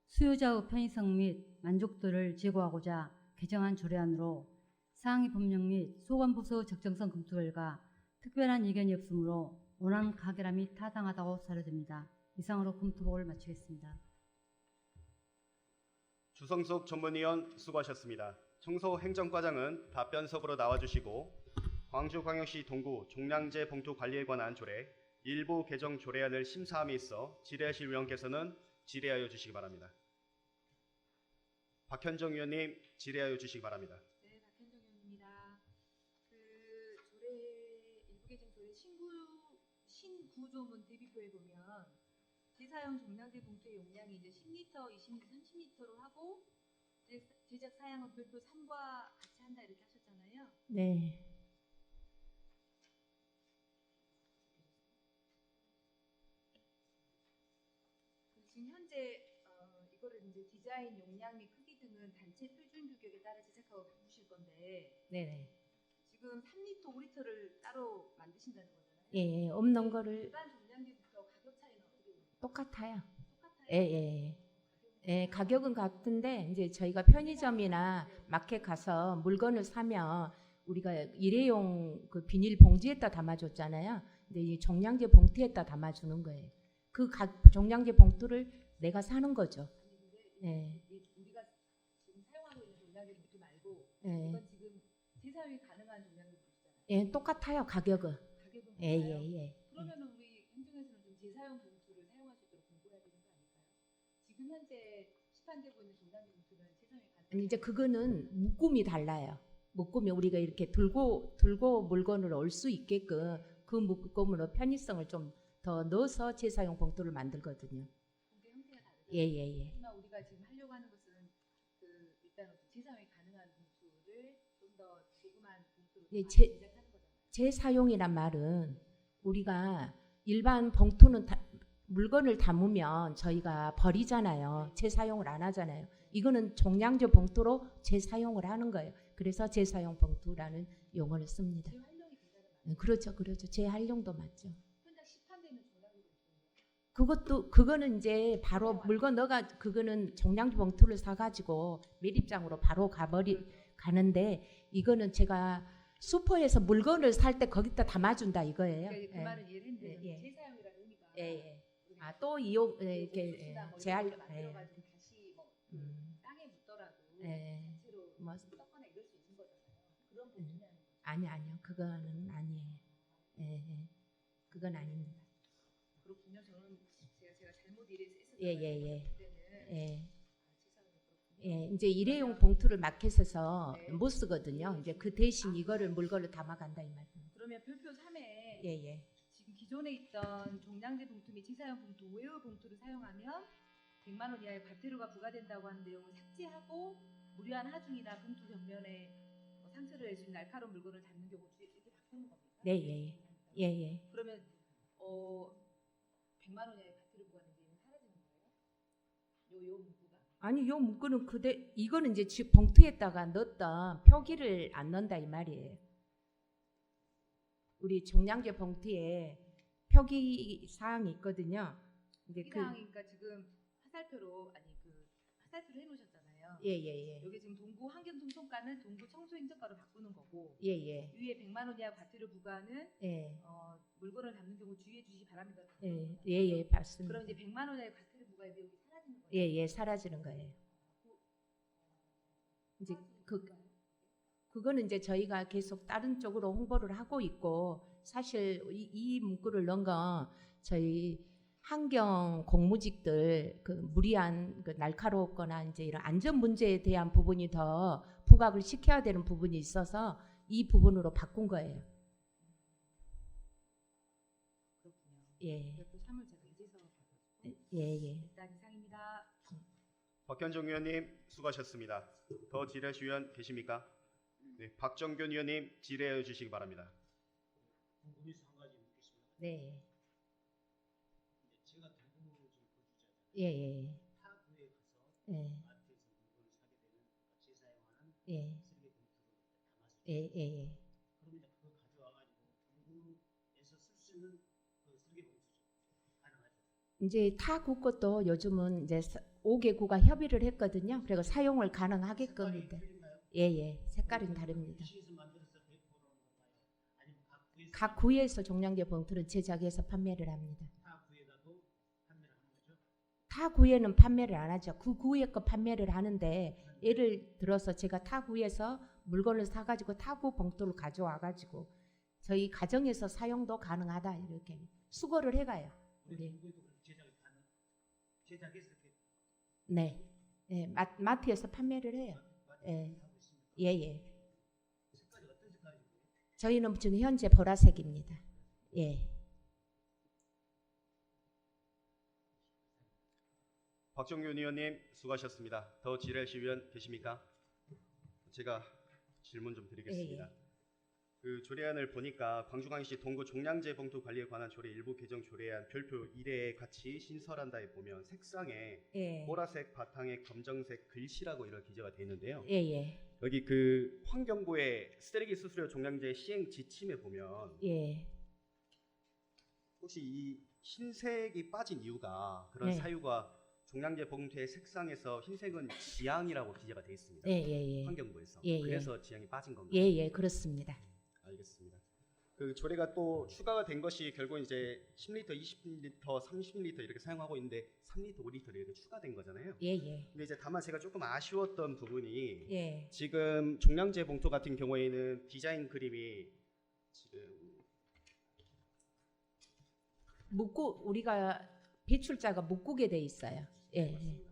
수요자의 편의성 및 만족도를 제고하고자 개정한 조례안으로 상위 법령 및 소관부서 적정성 검토 결과 특별한 의견이 없으므로 원안 가결함이 타당하다고 사료됩니다. 이상으로 검토보고를 마치겠습니다. 주성숙 전문위원 수고하셨습니다. 청소행정과장은 답변석으로 나와주시고 광주광역시 동구 종량제 봉투 관리에 관한 조례 일부 개정 조례안을 심사함에 있어 질의하실 위원께서는 질의하여 주시기 바랍니다. 박현정 위원님 질의하여 주시기 바랍니다. 네, 박현정 의원입니다. 그 조례 일부 개정 조례 신구조문 대비표에 보면 재사용 종량제 봉투의 용량이 이제 10리터, 20리터, 30리터로 하고 제작 사양은 별도 3과 같이 한다 이렇게 하셨잖아요. 네. 지금 현재 이거를 이제 디자인 용량 및 크기 등은 단체 표준 규격에 따라 제작하고 바꾸실 건데 네. 지금 3리터, 5리터를 따로 만드신다는 거잖아요. 예, 없는 거를 일반 종량제부터 가격 차이는 어떻게 됩니까? 똑같아요. 똑같아요? 예. 예, 가격은 같은데 이제 저희가 편의점이나 마켓 가서 물건을 사면 우리가 일회용 그 비닐 봉지에다 담아줬잖아요. 근데 이 종량제 봉투에다 담아주는 거예요. 그 종량제 봉투를 내가 사는 거죠. 아니 근데 예. 우리가 지금 사용하고 있는 종량제 봉투 말고 예. 이건 지금 재사용이 가능한 종량제 봉투잖아요. 예, 똑같아요. 가격은. 가격은 예, 같아요? 예. 그러면은 우리 행정에서는 좀 재사용 봉투를 사용할 수 있도록 공고해야 되는 거 아닐까요? 지금 현재 시판되고 있는 종량제 봉투는 재사용이 가능해요. 아니 이제 그거는 묶음이 달라요. 묶음이 우리가 이렇게 들고 물건을 올 수 있게끔 그 묶음으로 편의성을 좀 더 넣어서 재사용 봉투를 만들거든요. 공개 형태가 다르죠. 예. 하지만 우리가 지금 하려고 하는 것은 그 일단 어떤 재사용이 가능한 봉투를 좀 더 조그만 봉투로 예, 제작하는 거잖아요. 재사용이란 말은 우리가 일반 봉투는 물건을 담으면 저희가 버리잖아요. 재사용을 안 하잖아요. 이거는 종량제 봉투로 재사용을 하는 거예요. 그래서 재사용 봉투라는 용어를 씁니다. 재활용이 된다는 말이에요. 그렇죠. 재활용도 맞죠. 현장 시판되는 종량제 봉투는 그거는 이제 바로 물건 넣어가 그거는 종량제 봉투를 사가지고 매립장으로 바로 가는데 이거는 제가 슈퍼에서 물건을 살 때 거기다 담아준다 이거예요. 그러니까 그 말은 예를 들면 예. 재사용이라는 의미가 예. 또 이용 이렇게 재활 만들어가지고 다시 뭐 땅에 묻더라도 예. 자체로 뭐 썩거나 이럴 수 있는 거잖아요. 그런 봉투냐는 거죠. 아니요. 그거는 아니에요. 예. 그건 아닙니다. 그렇군요. 저는 제가 잘못 이해했었던 예. 그때는 예. 예, 이제 일회용 봉투를 마켓에서 네. 못 쓰거든요. 이제 그 대신 이거를 물건을 담아간다 이 말이에요. 그러면 별표 3에 예, 예. 지금 기존에 있던 종량제 봉투 및 지사용 봉투, 외의 봉투를 사용하면 100만 원 이하의 과태료가 부과된다고 하는 내용을 삭제하고 무리한 하중이나 봉투 벽면에 상처를 낼 수 있는 날카로운 물건을 담는 경우 주의 이렇게 바꾸는 겁니까? 네, 예, 예. 예, 예. 그러면 100만 원 이하의 과태료 부과되는 게 사라지는 거예요? 요 문구가? 아니, 요 문구는 이거는 이제 봉투에다가 넣었던 표기를 안 넣는다 이 말이에요. 우리 종량제 봉투에 표기 사항이 있거든요. 근데 이 사항이니까 지금 화살표로 화살표를 해놓으셨잖아요. 예, 예, 예. 여기 지금 동구 환경청송가는 동구 청소행정가로 바꾸는 거고 예, 예. 위에 100만 원 이하 과태료 부과는 예. 물건을 담는 경우 주의해 주시기 바랍니다. 예, 예, 예, 맞습니다. 그럼 이제 100만 원 이하의 과태료 부과의 내용이 사라지는 거예요. 예, 예, 사라지는 거예요. 이제 그거는 이제 저희가 계속 다른 쪽으로 홍보를 하고 있고 사실 이 문구를 넣은 건 저희 환경 공무직들 그 무리한 그 날카롭거나 이제 이런 안전 문제에 대한 부분이 더 부각을 시켜야 되는 부분이 있어서 이 부분으로 바꾼 거예요. 그렇군요. 예, 별표 3을 제가 이제서 받아주고 예, 예. 일단 이상입니다. 박현정 의원님 수고하셨습니다. 더 질의하실 의원 계십니까? 네, 박정균 의원님 질의해 주시기 바랍니다. 궁금해서 한 가지 묻겠습니다. 네, 제가 대구 지금 거주자잖아요. 예, 예, 타 구에 가서 예, 마트에서 물건을 사게 되면 재사용하는 예, 쓰레기 봉투를 담아서 예, 예, 예. 그럼 이제 그거 가져와가지고 동구에서 쓸 수 있는 그 쓰레기 봉투죠. 가능하죠. 이제 타국 것도 요즘은 이제 5개구가 협의를 했거든요. 그리고 사용을 가능하게끔 색깔이 이제 틀린가요? 예, 색깔은 다릅니다. 시에서 만들어서 100%는 건가요? 아니면 각 구에서 종량제 봉투를 제작해서 판매를 합니다. 타 구에다도 판매를 하는 거죠? 타 구에는 판매를 안 하죠. 그 구에 거 판매를 하는데 예를 들어서 제가 타 구에서 물건을 사가지고 타구 봉투를 가져와가지고 저희 가정에서 사용도 가능하다 이렇게 수거를 해가요. 우리 네. 동구에도 그렇게 제작이 가능? 제작해서 이렇게 네, 예, 마트에서 판매를 해요. 예, 하고 있습니다. 예, 예. 색깔이 어떤 색깔이고요? 저희는 지금 현재 보라색입니다. 예. 박정균 의원님 수고하셨습니다. 더 질의하실 의원 계십니까? 제가 질문 좀 드리겠습니다. 그 조례안을 보니까 광주광역시 동구 종량제 봉투 관리에 관한 조례 일부 개정 조례안 별표 1에 같이 신설한다에 보면 색상에 예. 보라색 바탕에 검정색 글씨라고 이렇게 기재가 되어 있는데요. 예, 예. 여기 그 환경부의 쓰레기 수수료 종량제 시행 지침에 보면 예. 혹시 이 흰색이 빠진 이유가 그런 네. 사유가 종량제 봉투의 색상에서 흰색은 지향이라고 기재가 되어 있습니다. 예, 예, 예. 환경부에서. 예, 예. 그래서 지향이 빠진 건가요? 예, 예, 그렇습니다. 알겠습니다. 그 조례가 또 추가가 된 것이 결국 이제 10리터, 20리터, 30리터 이렇게 사용하고 있는데 3리터, 5리터 이렇게 추가된 거잖아요. 예, 예. 근데 이제 다만 제가 조금 아쉬웠던 부분이 예. 지금 종량제 봉투 같은 경우에는 디자인 그림이 지금 우리가 배출자가 묵국에 돼 있어요. 예, 예.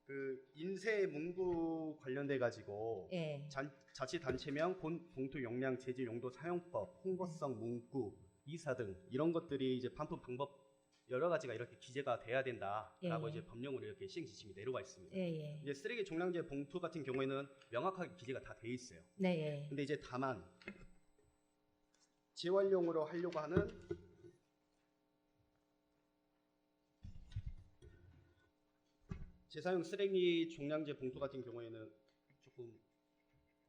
그 인쇄 문구 관련돼 가지고 예. 자치단체명, 봉투 용량, 재질, 용도, 사용법, 홍보성 문구, 이사 등 이런 것들이 이제 반품 방법 여러 가지가 이렇게 기재가 돼야 된다라고 예. 이제 법령으로 이렇게 시행 지침이 내려와 있습니다. 예, 예. 이제 쓰레기 종량제 봉투 같은 경우에는 명확하게 기재가 다 돼 있어요. 네, 예. 근데 이제 다만 재활용으로 하려고 하는 재사용 쓰레기 종량제 봉투 같은 경우에는 조금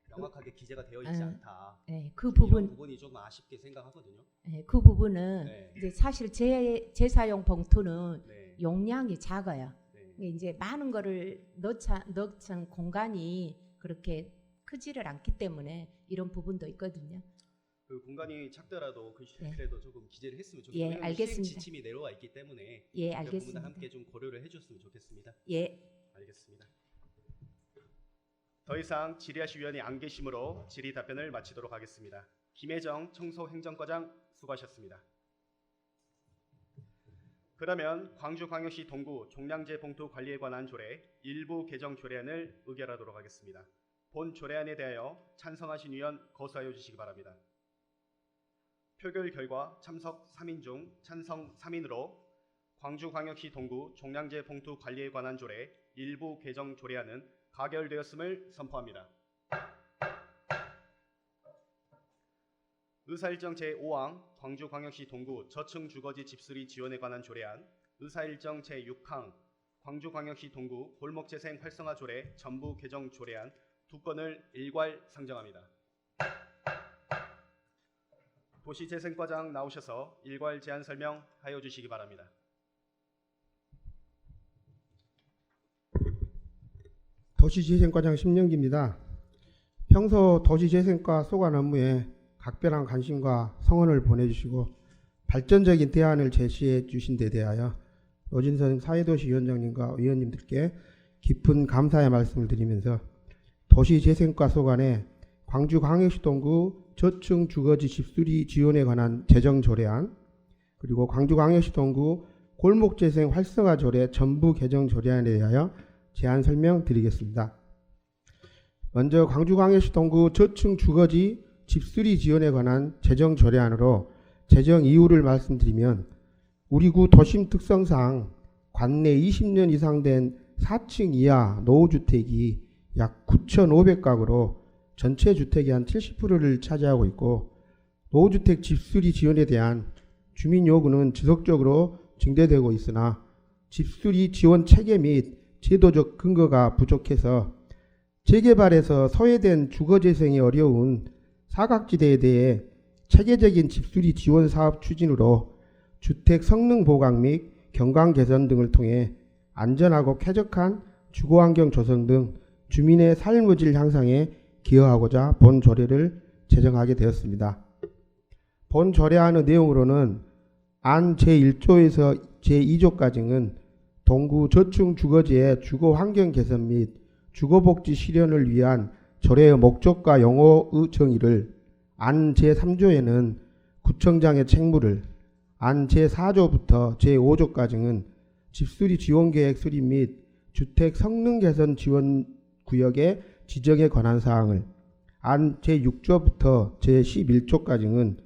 명확하게 기재가 되어 있지 않다. 예. 그 이런 부분이 좀 아쉽게 생각하거든요. 예, 그 부분은 네. 이제 사실 재사용 봉투는 네. 용량이 작아요. 네. 이제 많은 거를 넣은 공간이 그렇게 크지를 않기 때문에 이런 부분도 있거든요. 그 공간이 작더라도 네. 그래도 조금 기재를 했으면 예, 좋겠습니다. 왜냐하면 알겠습니다. 시행 지침이 내려와 있기 때문에 예, 그 부분도 알겠습니다. 함께 좀 고려를 해줬으면 좋겠습니다. 예. 알겠습니다. 더 이상 질의하실 위원이 안 계시므로 질의 답변을 마치도록 하겠습니다. 김혜정 청소행정과장 수고하셨습니다. 그러면 광주광역시 동구 종량제 봉투 관리에 관한 조례 일부 개정 조례안을 의결하도록 하겠습니다. 본 조례안에 대하여 찬성하신 의원 거수하여 주시기 바랍니다. 표결 결과 참석 3인 중 찬성 3인으로 광주광역시 동구 종량제 봉투 관리에 관한 조례 일부 개정 조례안은 가결되었음을 선포합니다. 의사일정 제5항 광주광역시 동구 저층 주거지 집수리 지원에 관한 조례안, 의사일정 제6항 광주광역시 동구 골목재생 활성화 조례 전부 개정 조례안 두 건을 일괄 상정합니다. 도시재생과장 나오셔서 일괄 제안 설명하여 주시기 바랍니다. 도시재생과장 심영기입니다. 평소 도시재생과 소관 업무에 각별한 관심과 성원을 보내주시고 발전적인 대안을 제시해 주신 데 대하여 노진선 사회도시위원장님과 위원님들께 깊은 감사의 말씀을 드리면서 도시재생과 소관의 광주광역시 동구 저층 주거지 집수리 지원에 관한 제정 조례안, 그리고 광주광역시 동구 골목재생 활성화 조례 전부 개정 조례안에 대하여 제안 설명드리겠습니다. 먼저 광주광역시 동구 저층 주거지 집수리 지원에 관한 제정 조례안으로 제정 이유를 말씀드리면 우리 구 도심 특성상 관내 20년 이상 된 4층 이하 노후주택이 약 9,500가구로 전체 주택의 한 70%를 차지하고 있고 노후주택 집수리 지원에 대한 주민 요구는 지속적으로 증대되고 있으나 집수리 지원 체계 및 제도적 근거가 부족해서 재개발에서 소외된 주거재생이 어려운 사각지대에 대해 체계적인 집수리 지원 사업 추진으로 주택 성능 보강 및 경관 개선 등을 통해 안전하고 쾌적한 주거환경 조성 등 주민의 삶의 질 향상에 기여하고자 본 조례를 제정하게 되었습니다. 본 조례안의 내용으로는 안 제1조에서 제2조까지는 동구 저층 주거지의 주거환경 개선 및 주거복지 실현을 위한 조례의 목적과 용어의 정의를, 안 제3조에는 구청장의 책무를, 안 제4조부터 제5조까지는 집수리 지원계획 수립 및 주택 성능 개선 지원 구역의 지정에 관한 사항을, 안 제6조부터 제11조까지는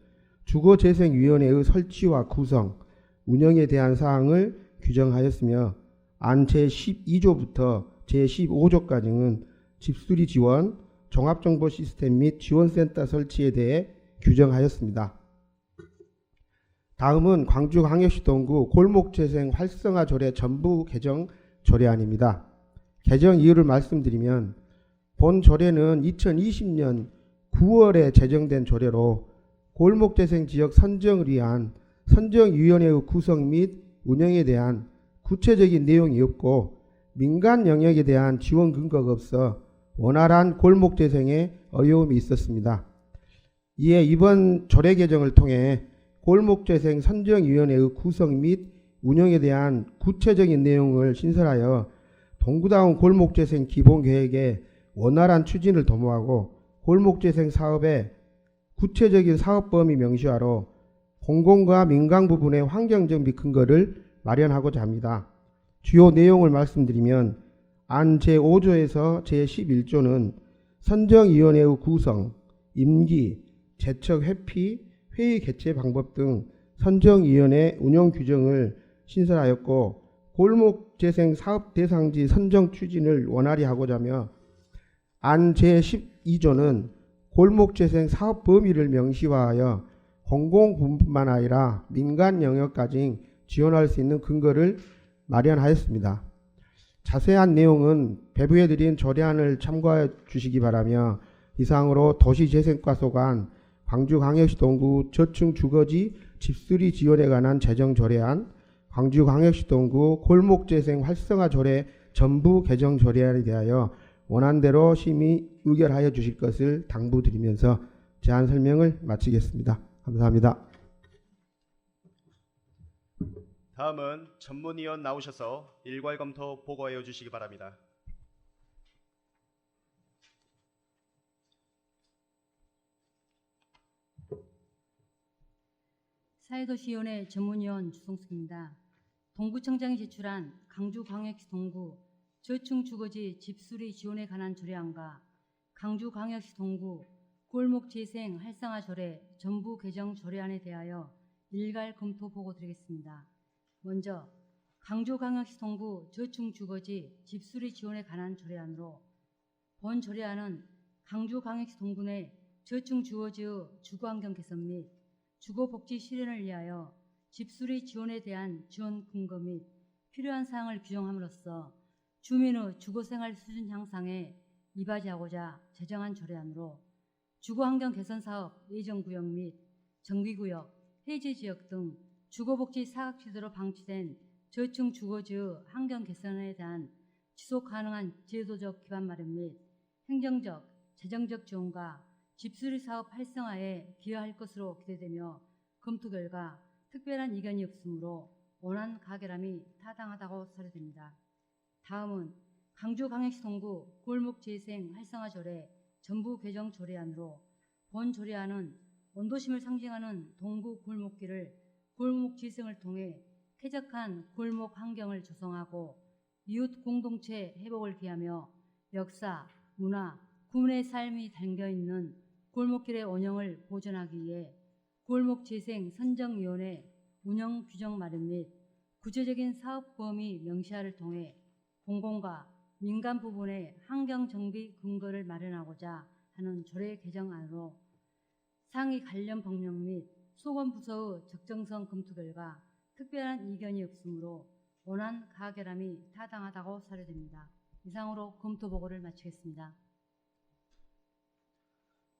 주거재생위원회의 설치와 구성, 운영에 대한 사항을 규정하였으며 안 제12조부터 제15조까지는 집수리 지원, 종합정보 시스템 및 지원센터 설치에 대해 규정하였습니다. 다음은 광주광역시 동구 골목재생 활성화 조례 전부 개정 조례안입니다. 개정 이유를 말씀드리면 본 조례는 2020년 9월에 제정된 조례로 골목재생 지역 선정을 위한 선정위원회의 구성 및 운영에 대한 구체적인 내용이 없고 민간 영역에 대한 지원 근거가 없어 원활한 골목재생에 어려움이 있었습니다. 이에 이번 조례 개정을 통해 골목재생 선정위원회의 구성 및 운영에 대한 구체적인 내용을 신설하여 동구다운 골목재생 기본계획의 원활한 추진을 도모하고 골목재생 사업의 구체적인 사업 범위 명시화로 공공과 민간 부분의 환경정비 근거를 마련하고자 합니다. 주요 내용을 말씀드리면 안 제5조에서 제11조는 선정위원회의 구성, 임기, 제척 회피, 회의 개최 방법 등 선정위원회 운영 규정을 신설하였고 골목재생 사업 대상지 선정 추진을 원활히 하고자 하며 안 제12조는 골목재생 사업 범위를 명시화하여 공공부문뿐만 아니라 민간 영역까지 지원할 수 있는 근거를 마련하였습니다. 자세한 내용은 배부해드린 조례안을 참고해 주시기 바라며 이상으로 도시재생과 소관 광주광역시 동구 저층 주거지 집수리 지원에 관한 제정 조례안, 광주광역시 동구 골목재생 활성화 조례 전부 개정 조례안에 대하여 원안대로 심의 의결하여 주실 것을 당부드리면서 제안 설명을 마치겠습니다. 감사합니다. 다음은 전문위원 나오셔서 일괄 검토 보고하여 주시기 바랍니다. 사회도시위원회 전문위원 주성숙입니다. 동구청장이 제출한 강주광역시 동구 저층주거지 집수리 지원에 관한 조례안과 강주광역시 동구 골목재생 활성화 조례 전부 개정 조례안에 대하여 일괄 검토 보고 드리겠습니다. 먼저 강주광역시 동구 저층주거지 집수리 지원에 관한 조례안으로 본 조례안은 강주광역시 동구 내 저층주거지의 주거환경 개선 및 주거복지 실현을 위하여 집수리 지원에 대한 지원 근거 및 필요한 사항을 규정함으로써 주민의 주거생활 수준 향상에 이바지하고자 제정한 조례안으로 주거환경 개선 사업 예정구역 및 정비구역, 해제지역 등 주거복지 사각지대로 방치된 저층 주거지의 환경 개선에 대한 지속 가능한 제도적 기반 마련 및 행정적, 재정적 지원과 집수리 사업 활성화에 기여할 것으로 기대되며 검토 결과 특별한 이견이 없으므로 원안 가결함이 타당하다고 사료됩니다. 다음은 강주광역시 동구 골목재생 활성화 조례 전부 개정 조례안으로 본 조례안은 원도심을 상징하는 동구 골목길을 골목재생을 통해 쾌적한 골목 환경을 조성하고 이웃 공동체 회복을 기하며 역사, 문화, 구민의 삶이 담겨있는 골목길의 원형을 보존하기 위해 골목재생 선정위원회 운영 규정 마련 및 구체적인 사업 범위 명시화를 통해 공공과 민간 부분의 환경 정비 근거를 마련하고자 하는 조례 개정안으로 상위 관련 법령 및 소관부서의 적정성 검토 결과 특별한 이견이 없으므로 원안 가결함이 타당하다고 사료됩니다. 이상으로 검토 보고를 마치겠습니다.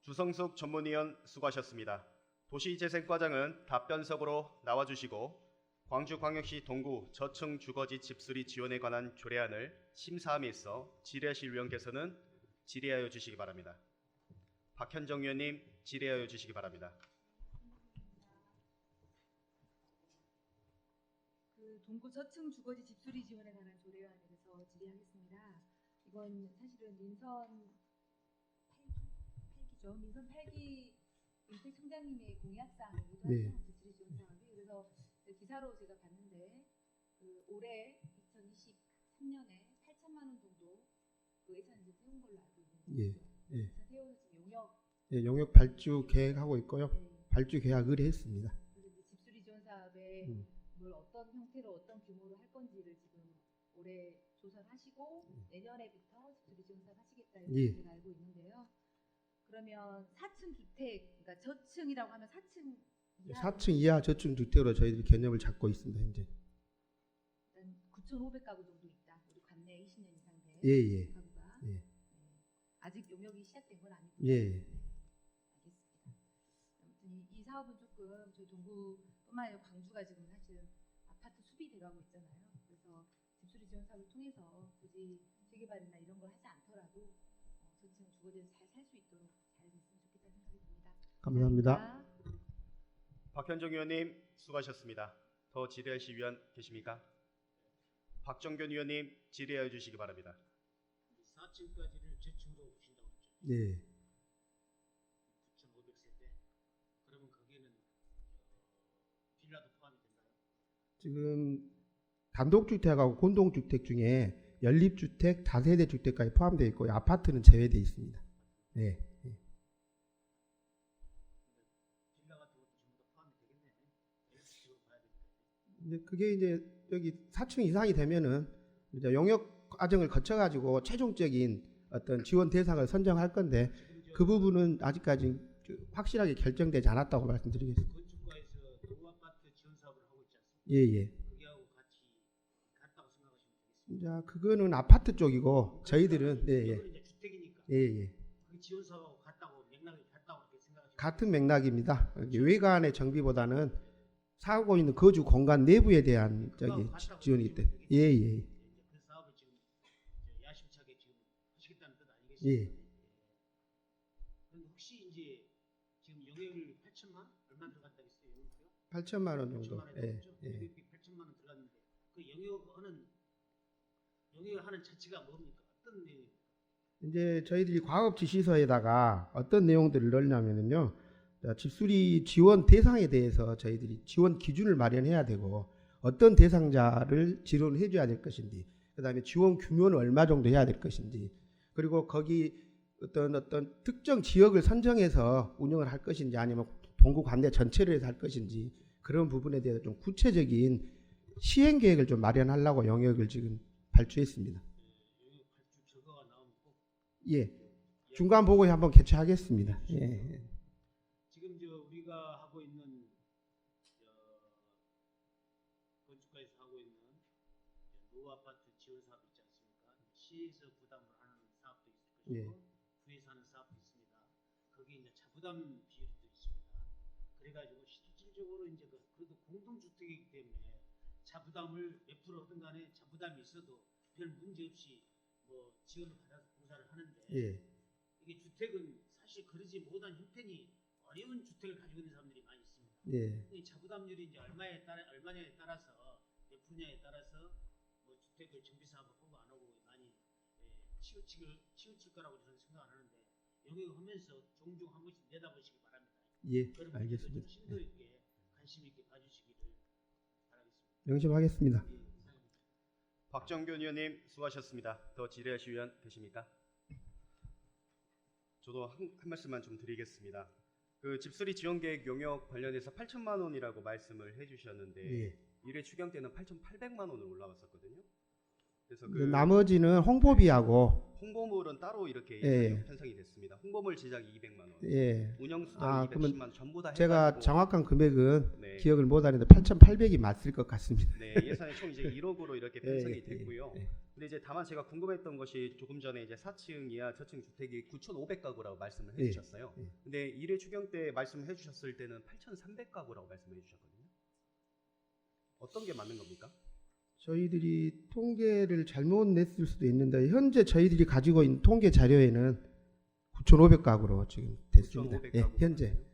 주성숙 전문위원 수고하셨습니다. 도시재생과장은 답변석으로 나와주시고 광주광역시 동구 저층 주거지 집수리 지원에 관한 조례안을 심사함에 있어 질의하실 위원께서는 질의하여 주시기 바랍니다. 박현정 위원님 질의하여 주시기 바랍니다. 동구 저층 주거지 집수리 지원에 관한 조례안에 대해서 질의하겠습니다. 이건 사실은 민선 8기죠. 민선 8기 윤택 총장님의 공약사항이기도 하죠. 네. 집수리 지원 사업이. 그래서 기사로 제가 봤는데 올해 2023년에 8천만 원 정도 그 예산을 이제 세운 걸로 알고 있는데 예, 예. 세워서 지금 용역 예, 용역 발주 계획하고 있고요. 발주 계약 의뢰했습니다. 그래서 이제 집수리 지원 사업에 뭘 어떤 형태로 어떤 규모로 할 건지를 지금 올해 조사를 하시고 내년에부터 집수리 지원 사업 하시겠다 이렇게 예. 제가 알고 있는데요. 그러면 4층 주택, 그러니까 저층이라고 하면 4층 이하 4층 이하 저층 주택으로 저희들이 개념을 잡고 있습니다. 현재. 9,500가구 정도 있다. 우리 관내 20년 이상 된 예, 예. 가구가. 예. 아직 용역이 시작된 건 아니고. 예. 알겠습니다. 아무튼 이 사업은 조금 저희 동구뿐만 아니라 광주가 지금 사실 아파트 숲이 돼가고 있잖아요. 그래서 집수리 지원 사업을 통해서 굳이 재개발이나 이런 걸 하지 않더라도 저층 주거지에서 잘 살 수 있도록 잘 됐으면 좋겠다는 생각이 듭니다. 감사합니다. 박현정 위원님 수고하셨습니다. 더 질의하실 위원 계십니까? 박정균 위원님 질의하여 주시기 바랍니다. 4층까지를 저층으로 보신다고 했죠. 네. 9,500세대. 그러면 거기에는 빌라도 포함이 된가요? 지금 단독주택하고 공동주택 중에 연립주택, 다세대 주택까지 포함되어 있고 아파트는 제외되어 있습니다. 네. 빌라 같은 것도 전부 다 포함이 되겠네요. LC로 봐야 되니까. 이제 그게 이제 여기 4층 이상이 되면은 이제 용역 과정을 거쳐가지고 최종적인 어떤 지원 대상을 선정할 건데 그 부분은 아직까지 확실하게 결정되지 않았다고 말씀드리겠습니다. 건축가에서 노아파트 지원 사업을 하고 있지 않습니까? 예예. 그게하고 같이 같다고 생각하시면 되겠습니다. 자 그거는 아파트 쪽이고 저희들은 예예. 이거는 이제 주택이니까 예예. 그 지원 사업하고 같다고 맥락이 같다고 이렇게 생각하시면 같은 맥락입니다. 여기 외관의 정비보다는 사고 있는 거주 공간 내부에 대한 저기 지원이기 때문에 예예. 그 사업을 지금 야심차게 지금 하시겠다는 뜻 아니겠습니까? 예. 그럼 혹시 이제 지금 영역을 8천만 얼마 들어갔다 했어요? 영역이요? 8천만 원 정도. 8천만 원 예. 들어갔죠? 예. 영역이 8천만 원 들어갔는데 그 영역을 하는 자체가 뭡니까? 어떤 내용입니까? 이제 저희들이 과업 지시서에다가 어떤 내용들을 넣냐면요. 집수리 지원 대상에 대해서 저희들이 지원 기준을 마련해야 되고 어떤 대상자를 지원을 해줘야 될 것인지, 그다음에 지원 규모는 얼마 정도 해야 될 것인지, 그리고 거기 어떤 특정 지역을 선정해서 운영을 할 것인지 아니면 동구 관내 전체를 해서 할 것인지 그런 부분에 대해서 좀 구체적인 시행 계획을 좀 마련하려고 영역을 지금 발주했습니다. 여기 발주 결과가 나오면 꼭 예, 중간 보고에 한번 개최하겠습니다. 예. 지금 우리가 하고 있는 건축가에서 하고 있는 노후 아파트 지원 사업 있지 않습니까? 시에서 부담을 하는 사업도 있을 것이고 예. 구에서 하는 사업도 있습니다. 거기에 이제 자부담 비율도 있습니다. 그래가지고 실질적으로 이제 그래도 공동주택이기 때문에 자부담을 몇 프로 하든 간에 자부담이 있어도 별 문제 없이 뭐 지원을 받아서 공사를 하는데 예. 이게 주택은 사실 그러지 못한 형편이 어려운 주택을 가지고 있는 사람들이 많이 있습니다. 예. 이 자부담률이 이제 얼마냐에 따라서 몇 분야에 따라서 뭐 주택을 정비 사업을 하고 안 하고 많이 치우칠 거라고 저는 생각을 하는데 영역을 하면서 종종 한 번씩 내다보시기 바랍니다. 예, 그런 분들도 알겠습니다. 좀 심도 있게 관심 있게 봐주시기를 바라겠습니다. 명심하겠습니다. 예, 이상입니다. 박정균 의원님 수고하셨습니다. 더 질의하실 의원 계십니까? 저도 한 말씀만 좀 드리겠습니다. 그 집수리 지원 계획 용역 관련해서 8천만 원이라고 말씀을 해주셨는데 예. 1회 추경 때는 8,800만 원을 올라갔었거든요. 그래서 나머지는 홍보비하고 홍보물은 따로 이렇게 예. 편성이 됐습니다. 홍보물 제작 200만 원, 예. 운영수당 그러면 210만 원 전부 다 제가 해가지고 정확한 금액은 네. 기억을 못하는데 8,800이 맞을 것 같습니다. 네, 예산이 총 이제 1억으로 이렇게 편성이 예, 됐고요. 예. 근데 이제 다만 제가 궁금했던 것이 조금 전에 이제 4층 이하 저층 주택이 9,500가구라고 말씀을 예, 해주셨어요. 예. 근데 1회 추경 때 말씀해 주셨을 때는 8,300가구라고 말씀해 주셨거든요. 어떤 게 맞는 겁니까? 저희들이 통계를 잘못 냈을 수도 있는데 현재 저희들이 가지고 있는 통계 자료에는 9,500가구로 지금 됐습니다. 9,500 예, 가구가 현재 맞나요?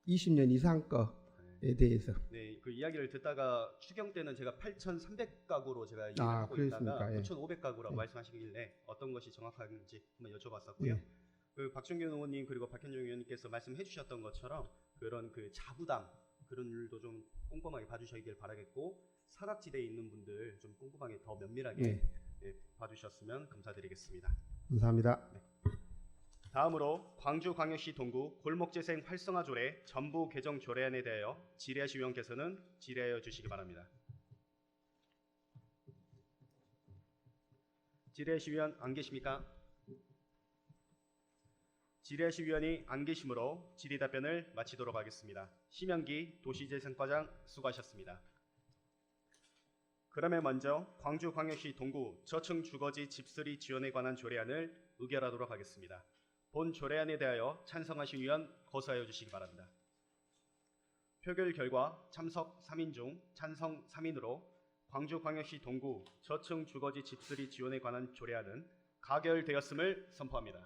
20년 이상 거에 대해서. 네, 그 이야기를 듣다가 추경 때는 제가 8,300가구로 제가 얘기를 아, 하고 그랬습니까? 있다가 예. 9,500가구라고 예. 말씀하시길래 어떤 것이 정확한지 한번 여쭤봤었고요. 예. 그 박정균 의원님 그리고 박현정 의원님께서 말씀해 주셨던 것처럼 그런 그 자부담 그런 일도 좀 꼼꼼하게 봐주시길 바라겠고 사각지대에 있는 분들 좀 꼼꼼하게 더 면밀하게 예. 예, 봐주셨으면 감사드리겠습니다. 감사합니다. 다음으로 광주광역시 동구 골목재생 활성화 조례 전부 개정 조례안에 대하여 질의하실 의원께서는 질의하여 주시기 바랍니다. 질의하실 의원 안 계십니까? 질의하실 의원이 안 계시므로 질의 답변을 마치도록 하겠습니다. 심영기 도시재생과장 수고하셨습니다. 그러면 먼저 광주광역시 동구 저층 주거지 집수리 지원에 관한 조례안을 의결하도록 하겠습니다. 본 조례안에 대하여 찬성하신 의원 거수하여 주시기 바랍니다. 표결 결과 참석 3인 중 찬성 3인으로 광주광역시 동구 저층 주거지 집수리 지원에 관한 조례안은 가결되었음을 선포합니다.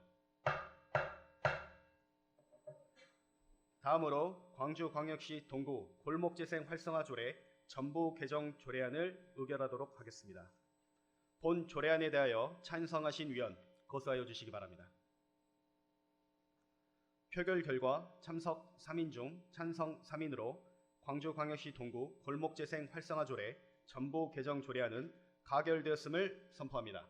다음으로 광주광역시 동구 골목재생 활성화 조례 전부 개정 조례안을 의결하도록 하겠습니다. 본 조례안에 대하여 찬성하신 의원 거수하여 주시기 바랍니다. 표결 결과 참석 3인 중 찬성 3인으로 광주광역시 동구 골목재생 활성화 조례 전부 개정 조례안은 가결되었음을 선포합니다.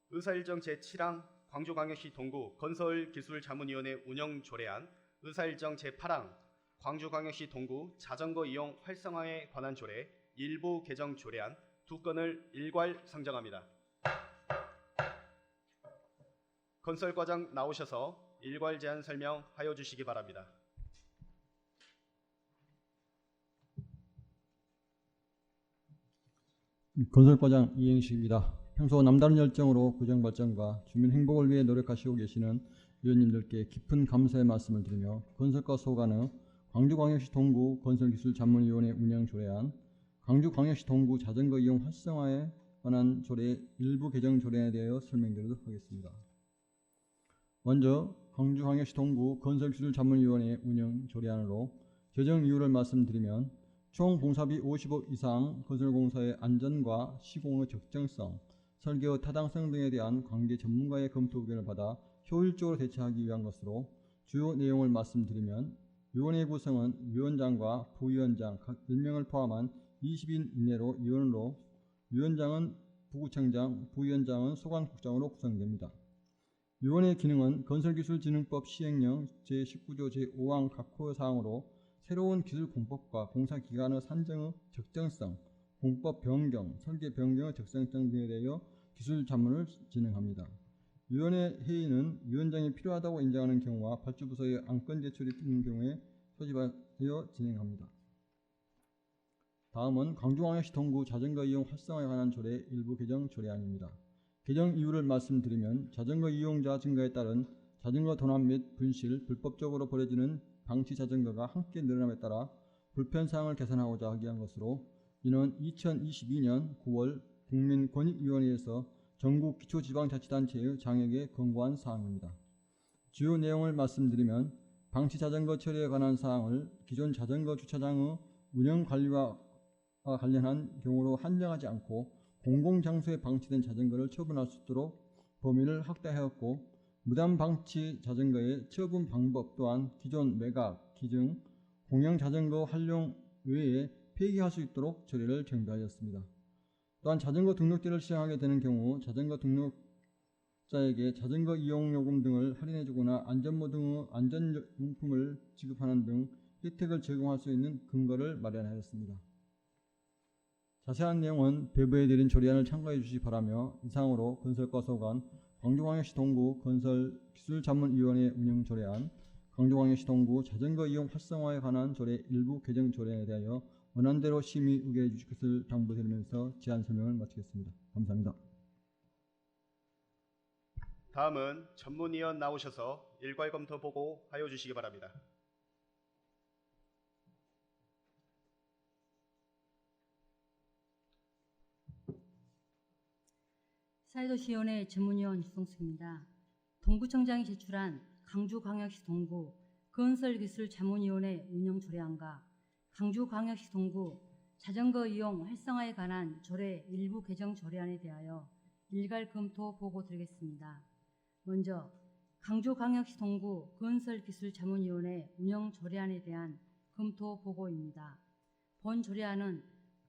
의사일정 제7항 광주광역시 동구 건설기술자문위원회 운영조례안, 의사일정 제8항 광주광역시 동구 자전거 이용 활성화에 관한 조례 일부 개정 조례안 2건을 일괄 상정합니다. 건설과장 나오셔서 일괄 제안 설명하여 주시기 바랍니다. 건설과장 이행식입니다. 평소 남다른 열정으로 구정 발전과 주민 행복을 위해 노력하시고 계시는 위원님들께 깊은 감사의 말씀을 드리며 건설과 소관의 광주광역시 동구 건설기술자문위원회 운영조례안, 광주광역시 동구 자전거 이용 활성화에 관한 조례 일부 개정 조례에 대하여 설명드리도록 하겠습니다. 먼저 광주광역시 동구 건설기술자문위원회 운영조례안으로 개정 이유를 말씀드리면 총 공사비 50억 이상 건설공사의 안전과 시공의 적정성, 설계의 타당성 등에 대한 관계 전문가의 검토 의견을 받아 효율적으로 대처하기 위한 것으로 주요 내용을 말씀드리면 위원회 구성은 위원장과 부위원장 각 10명을 포함한 20인 이내로 위원으로 위원장은 부구청장, 부위원장은 소관국장으로 구성됩니다. 위원회 기능은 건설기술진흥법 시행령 제19조 제5항 각 호 사항으로 새로운 기술공법과 공사기간의 산정의 적정성, 공법 변경, 설계 변경의 적정성 등에 대하여 기술 자문을 진행합니다. 위원회 회의는 위원장이 필요하다고 인정하는 경우와 발주부서의 안건 제출이 있는 경우에 소집하여 진행합니다. 다음은 광주광역시 동구 자전거 이용 활성화에 관한 조례 일부 개정 조례안입니다. 개정 이유를 말씀드리면 자전거 이용자 증가에 따른 자전거 도난 및 분실, 불법적으로 버려지는 방치 자전거가 함께 늘어남에 따라 불편사항을 개선하고자 하기 위한 것으로 이는 2022년 9월 국민권익위원회에서 전국 기초지방자치단체의 장에게 권고한 사항입니다. 주요 내용을 말씀드리면 방치 자전거 처리에 관한 사항을 기존 자전거 주차장의 운영관리와 관련한 경우로 한정하지 않고 공공장소에 방치된 자전거를 처분할 수 있도록 범위를 확대하였고 무단 방치 자전거의 처분 방법 또한 기존 매각, 기증, 공영 자전거 활용 외에 폐기할 수 있도록 조례를 정비하였습니다. 또한 자전거 등록제를 시행하게 되는 경우 자전거 등록자에게 자전거 이용요금 등을 할인해주거나 안전모 등의 안전용품을 지급하는 등 혜택을 제공할 수 있는 근거를 마련하였습니다. 자세한 내용은 배부해드린 조례안을 참고해 주시기 바라며 이상으로 건설과 소관, 광주광역시 동구 건설기술자문위원회 운영 조례안, 광주광역시 동구 자전거 이용 활성화에 관한 조례 일부 개정 조례안에 대하여 원안대로 심의 의결해 주실 것을 당부드리면서 제안 설명을 마치겠습니다. 감사합니다. 다음은 전문위원 나오셔서 일괄 검토 보고 하여 주시기 바랍니다. 사회도시위원회 전문위원 유성수입니다. 동구청장이 제출한 강주광역시 동구 건설기술자문위원회 운영조례안과 강주광역시 동구 자전거 이용 활성화에 관한 조례 일부 개정 조례안에 대하여 일괄 검토 보고 드리겠습니다. 먼저 강주광역시 동구 건설기술자문위원회 운영조례안에 대한 검토 보고입니다. 본 조례안은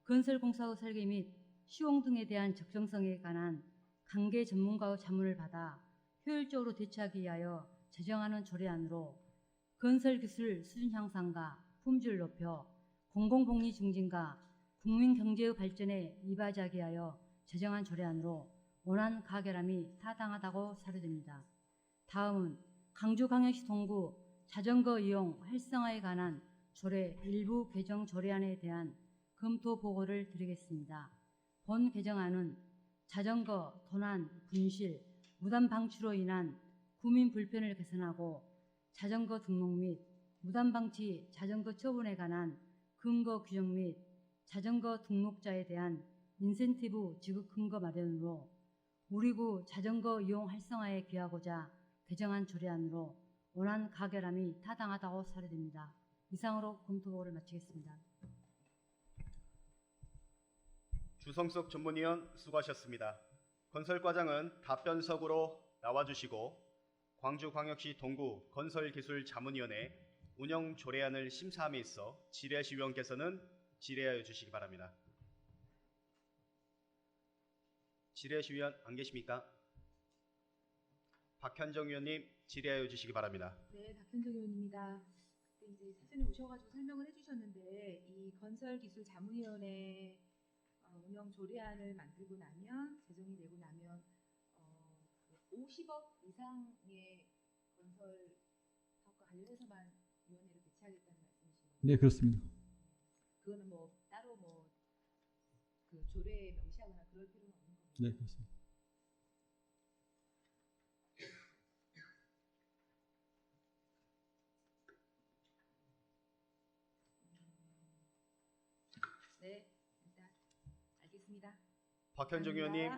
건설공사의 설계 및 시공 등에 대한 적정성에 관한 관계 전문가의 자문을 받아 효율적으로 대처하기 위하여 제정하는 조례안으로 건설기술 수준 향상과 품질 높여 공공복리 증진과 국민경제의 발전에 이바지하기 위하여 제정한 조례안으로 원안 가결함이 타당하다고 사료됩니다. 다음은 강주광역시 동구 자전거 이용 활성화에 관한 조례 일부 개정 조례안에 대한 검토 보고를 드리겠습니다. 본 개정안은 자전거 도난, 분실, 무단 방치로 인한 구민 불편을 개선하고 자전거 등록 및 무단 방치 자전거 처분에 관한 근거 규정 및 자전거 등록자에 대한 인센티브 지급 근거 마련으로 우리구 자전거 이용 활성화에 기하고자 개정한 조례안으로 원안 가결함이 타당하다고 사료됩니다. 이상으로 검토 보고를 마치겠습니다. 주성석 전문위원 수고하셨습니다. 건설과장은 답변석으로 나와주시고 광주광역시 동구 건설기술자문위원회 운영 조례안을 심사함에 있어 질의하실 위원께서는 질의하여 주시기 바랍니다. 질의하실 위원 안 계십니까? 박현정 위원님 질의하여 주시기 바랍니다. 네, 박현정 의원입니다. 그때 이제 사전에 오셔가지고 설명을 해주셨는데 이 건설기술자문위원회 운영 조례안을 만들고 나면 제정이 되고 나면 50억 이상의 건설 사업과 관련해서만 위원회를 개최하겠다는 말씀이신가요? 네, 그렇습니다. 그거는 뭐 따로 뭐 그 조례에 명시하거나 그럴 필요는 없는 겁니다. 네, 그렇습니다. 네, 일단 알겠습니다. 박현정 위원님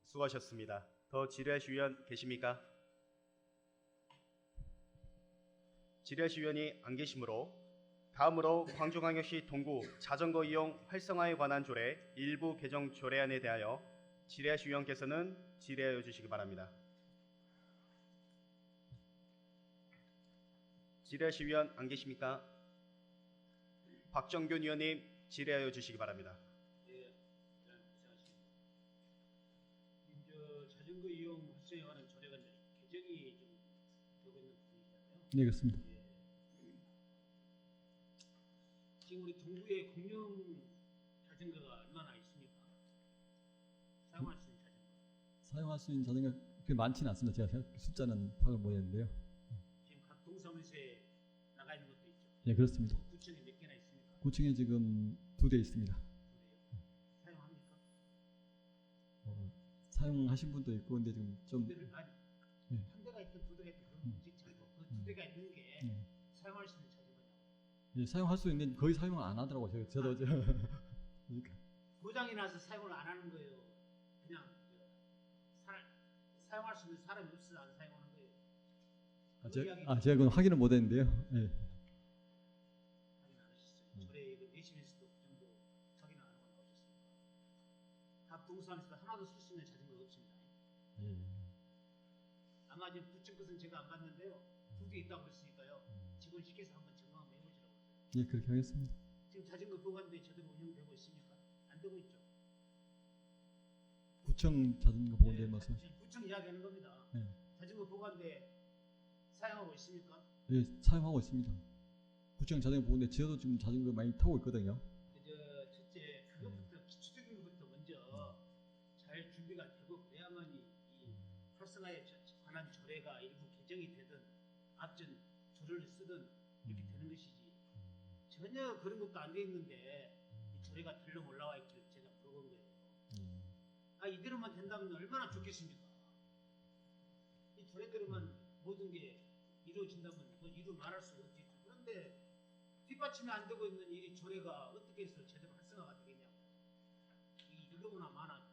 수고하셨습니다. 더 질의하실 위원 계십니까? 질의하실 위원이 안 계시므로 다음으로 광주광역시 동구 자전거 이용 활성화에 관한 조례 일부 개정 조례안에 대하여 질의하실 위원께서는 질의하여 주시기 바랍니다. 질의하실 위원 안 계십니까? 박정균 의원님 질의하여 주시기 바랍니다. 예, 고생하십니다. 자전거 이용 활성에 관한 조례가 이제 개정이 좀 되고 있는 부분이잖아요. 네, 그렇습니다. 예. 지금 우리 동구에 공용 자전거가 얼마나 있습니까? 사용할 수 있는 자전거. 사용할 수 있는 자전거 그렇게 많지는 않습니다. 제가 숫자는 파악을 못했는데요. 지금 각 동사무소에 나가 있는 것도 있죠. 네, 그렇습니다. 구청에 몇 개나 있습니까? 9층에 지금 2대 있습니다. 그래요? 사용합니까? 사용하신 분도 있고 근데 지금 좀 두 대를 아니 네. 한 대가 있든 두 대가 있든 그런 문제지 않고 그 두 대가 있는 게 네. 사용할 수 있는 자전거냐고. 예, 사용할 수 있는데 거의 사용을 안 하더라고요. 저도 그러니까. 고장이 나서 사용을 안 하는 거예요. 그냥 사용할 수 있는 사람이 없어서 안 사용하는 거예요. 제가 그건 확인을 못했는데요. 예. 확인 안 하셨어요. 저래 이거 내심에서도 그 정도 확인 안 하고 나오셨습니까? 각 동사무소에서 하나도 쓸 수 있는 자전거가 없습니다. 예. 아마 지금 구청 것은 제가 안 봤는데요. 두 대 있다고 그랬으니까요. 직원 시켜서 한번 점검 한번 해보시라고 했어요. 예, 그렇게 하겠습니다. 지금 자전거 보관대 제대로 운영되고 있습니까? 안 되고 있죠. 구청 자전거 보건대 말씀하시죠. 구청 이야기하는 겁니다. 네. 자전거 보관대 사용하고 있습니까? 예, 사용하고 있습니다. 구청 자전거 보건대 저도 지금 자전거 많이 타고 있거든요. 첫째 그것부터 기초적인 것부터 먼저 잘 준비가 되고 그래야만 이 활성화에 관한 조례가 일부 개정이 되든 앞전 조례를 쓰든 이렇게 되는 것이지 전혀 그런 것도 안 돼 있는데 이 조례가 덜렁 올라와 있기를 제가 물어본 거예요. 이대로만 된다면 얼마나 좋겠습니까? 이 조례대로만 모든 게 이루어진다면 뭐 이루 말할 수 없겠죠. 그런데 뒷받침이 안 되고 있는 이 조례가 어떻게 해서 제대로 활성화가 되겠냐? 이거보다 많아.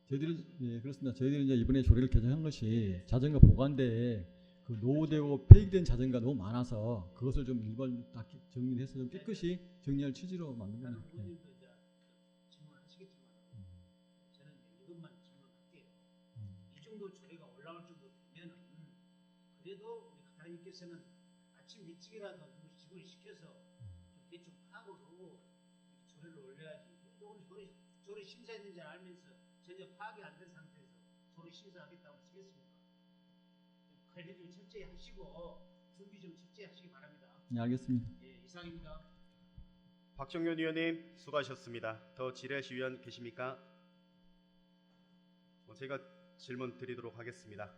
저희들이 예, 그렇습니다. 저희들이 이제 이번에 조례를 개정한 것이 자전거 보관대에 그 노후되고 폐기된 자전거가 너무 많아서 그것을 좀 일반 다 정리해서 좀 깨끗이 정리할 취지로 만든 다른 겁니다. 예. 의원님도 이제 질문하시겠지만 저는 이것만 질문할게요. 이 정도 조례가 올라올 정도 되면은 그래도 우리 가다님께서는 아침 일찍이라도 누구 직원을 시켜서 좀 대충 파악을 하고 조례를 올려야지. 오늘 조례 심사했는지 알면서 전혀 파악이 안 된 상태에서 조례 심사하겠다고 하시겠습니까? 관리 좀 철저히 하시고 준비 좀 철저히 하시기 바랍니다. 네, 알겠습니다. 예, 이상입니다. 박정균 의원님 수고하셨습니다. 더 질의하실 위원 계십니까? 제가 질문 드리도록 하겠습니다.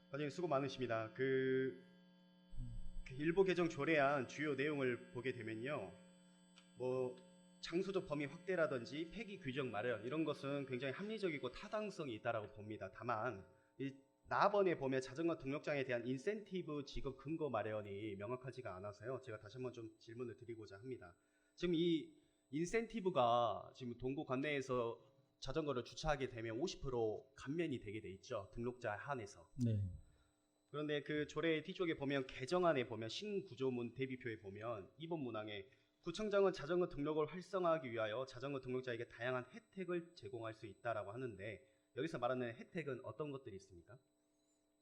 과장님 수고 많으십니다. 그 일부 개정 조례안 주요 내용을 보게 되면요, 뭐 장소적 범위 확대라든지 폐기 규정 마련 이런 것은 굉장히 합리적이고 타당성이 있다라고 봅니다. 다만 이 나번에 보면 자전거 등록장에 대한 인센티브 지급 근거 마련이 명확하지가 않아서요. 제가 다시 한번 좀 질문을 드리고자 합니다. 지금 이 인센티브가 지금 동구 관내에서 자전거를 주차하게 되면 50% 감면이 되게 돼 있죠. 등록자 한에서. 네. 그런데 그 조례 뒤쪽에 보면 개정안에 보면 신구조문 대비표에 보면 2번 문항에 구청장은 자전거 등록을 활성화하기 위하여 자전거 등록자에게 다양한 혜택을 제공할 수 있다라고 하는데 여기서 말하는 혜택은 어떤 것들이 있습니까?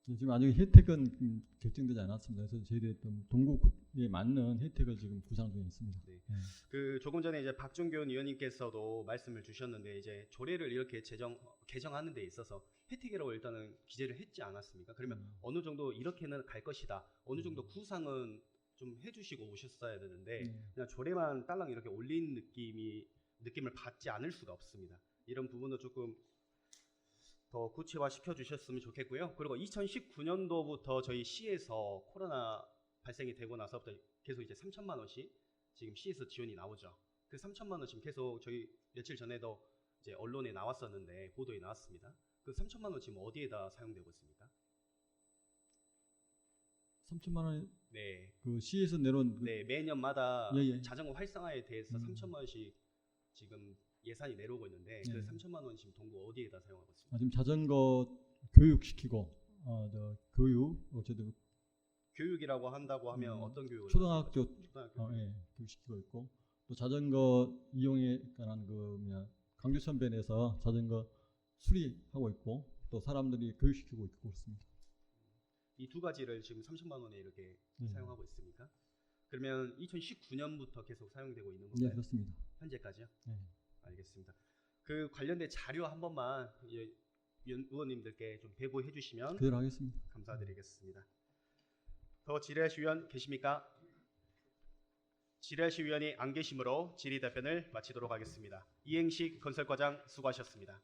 네, 지금 아직 혜택은 결정되지 않았습니다. 그래서 저희들이 동구에 맞는 혜택을 지금 구상 중에 있습니다. 네. 네. 그 조금 전에 이제 박종균 의원님께서도 말씀을 주셨는데 이제 조례를 이렇게 개정하는 데 있어서 혜택이라고 일단은 기재를 했지 않았습니까? 그러면 어느 정도 이렇게는 갈 것이다. 어느 정도 구상은 좀 해주시고 오셨어야 되는데 그냥 조례만 딸랑 이렇게 올린 느낌을 받지 않을 수가 없습니다. 이런 부분도 조금 더 구체화 시켜주셨으면 좋겠고요. 그리고 2019년도부터 저희 시에서 코로나 발생이 되고 나서부터 계속 이제 3천만 원씩 지금 시에서 지원이 나오죠. 그 3천만 원 지금 계속 저희 며칠 전에도 이제 언론에 나왔었는데 보도에 나왔습니다. 그 3천만 원 지금 어디에다 사용되고 있습니까? 3천만 원. 네. 그 시에서 내놓은 네, 매년마다 예. 자전거 활성화에 대해서 3천만 원씩 지금 예산이 내려오고 있는데 그 3천만 원 지금 동구 어디에다 사용하고 있습니까? 지금 자전거 교육시키고 교육 어쨌든 교육이라고 한다고 하면 어떤 교육을? 초등학교 초등학교 예, 교육시키고 있고 또 자전거 이용에 관한 그 강주천변에서 자전거 수리하고 있고 또 사람들이 교육시키고 있고 그렇습니다. 이 두 가지를 지금 30만 원에 이렇게 네. 사용하고 있습니까? 그러면 2019년부터 계속 사용되고 있는 네, 건가요? 그렇습니다. 현재까지요? 네. 알겠습니다. 그 관련된 자료 한 번만 의원님들께 좀 배부해 주시면 그대로 하겠습니다. 감사드리겠습니다. 더 질의하실 위원 계십니까? 질의하실 위원이 안 계시므로 질의 답변을 마치도록 하겠습니다. 이행식 건설과장 수고하셨습니다.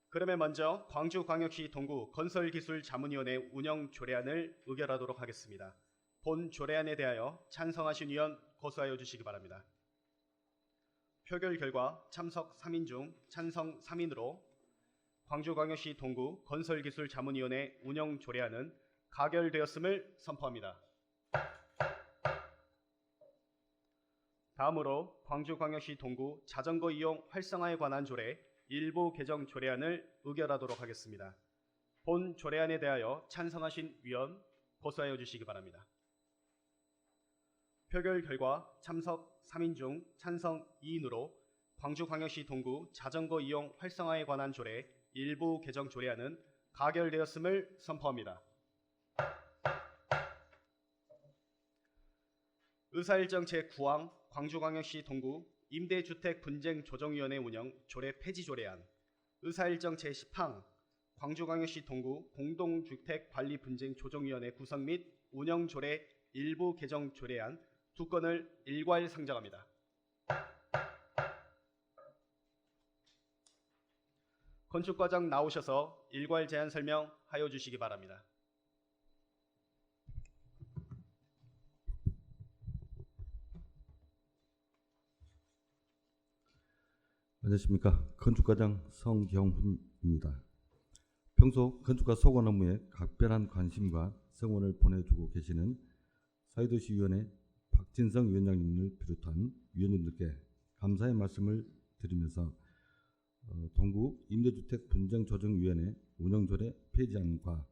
그러면 먼저 광주광역시 동구 건설기술자문위원회 운영 조례안을 의결하도록 하겠습니다. 본 조례안에 대하여 찬성하신 위원 고수하여 주시기 바랍니다. 표결 결과 참석 3인 중 찬성 3인으로 광주광역시 동구 건설기술자문위원회 운영 조례안은 가결되었음을 선포합니다. 다음으로 광주광역시 동구 자전거 이용 활성화에 관한 조례 일부 개정 조례안을 의결하도록 하겠습니다. 본 조례안에 대하여 찬성하신 위원 고수하여 주시기 바랍니다. 표결 결과 참석 3인 중 찬성 2인으로 광주광역시 동구 자전거 이용 활성화에 관한 조례 일부 개정 조례안은 가결되었음을 선포합니다. 의사일정 제9항 광주광역시 동구 임대주택 분쟁 조정위원회 운영 조례 폐지 조례안, 의사일정 제10항 광주광역시 동구 공동주택 관리 분쟁 조정위원회 구성 및 운영 조례 일부 개정 조례안 두 건을 일괄 상정합니다. 건축과장 나오셔서 일괄 제안 설명하여 주시기 바랍니다. 안녕하십니까. 건축과장 성경훈입니다. 평소 건축과 소관 업무에 각별한 관심과 성원을 보내주고 계시는 사회도시위원회 박진성 위원장님을 비롯한 위원님들께 감사의 말씀을 드리면서 동구 임대주택 분쟁조정위원회 운영조례 폐지안과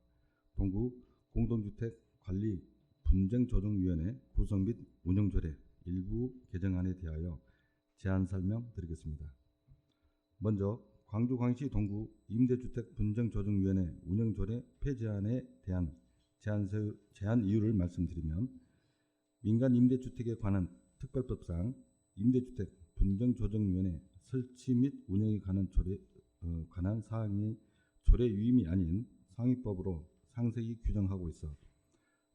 동구 공동주택 관리 분쟁조정위원회 구성 및 운영조례 일부 개정안에 대하여 제안 설명드리겠습니다. 먼저 광주광역시 동구 임대주택 분쟁조정위원회 운영조례 폐지안에 대한 제안 이유를 말씀드리면 민간 임대주택에 관한 특별법상 임대주택 분쟁조정위원회 설치 및 운영에 관한 사항이 조례 위임이 아닌 상위법으로 상세히 규정하고 있어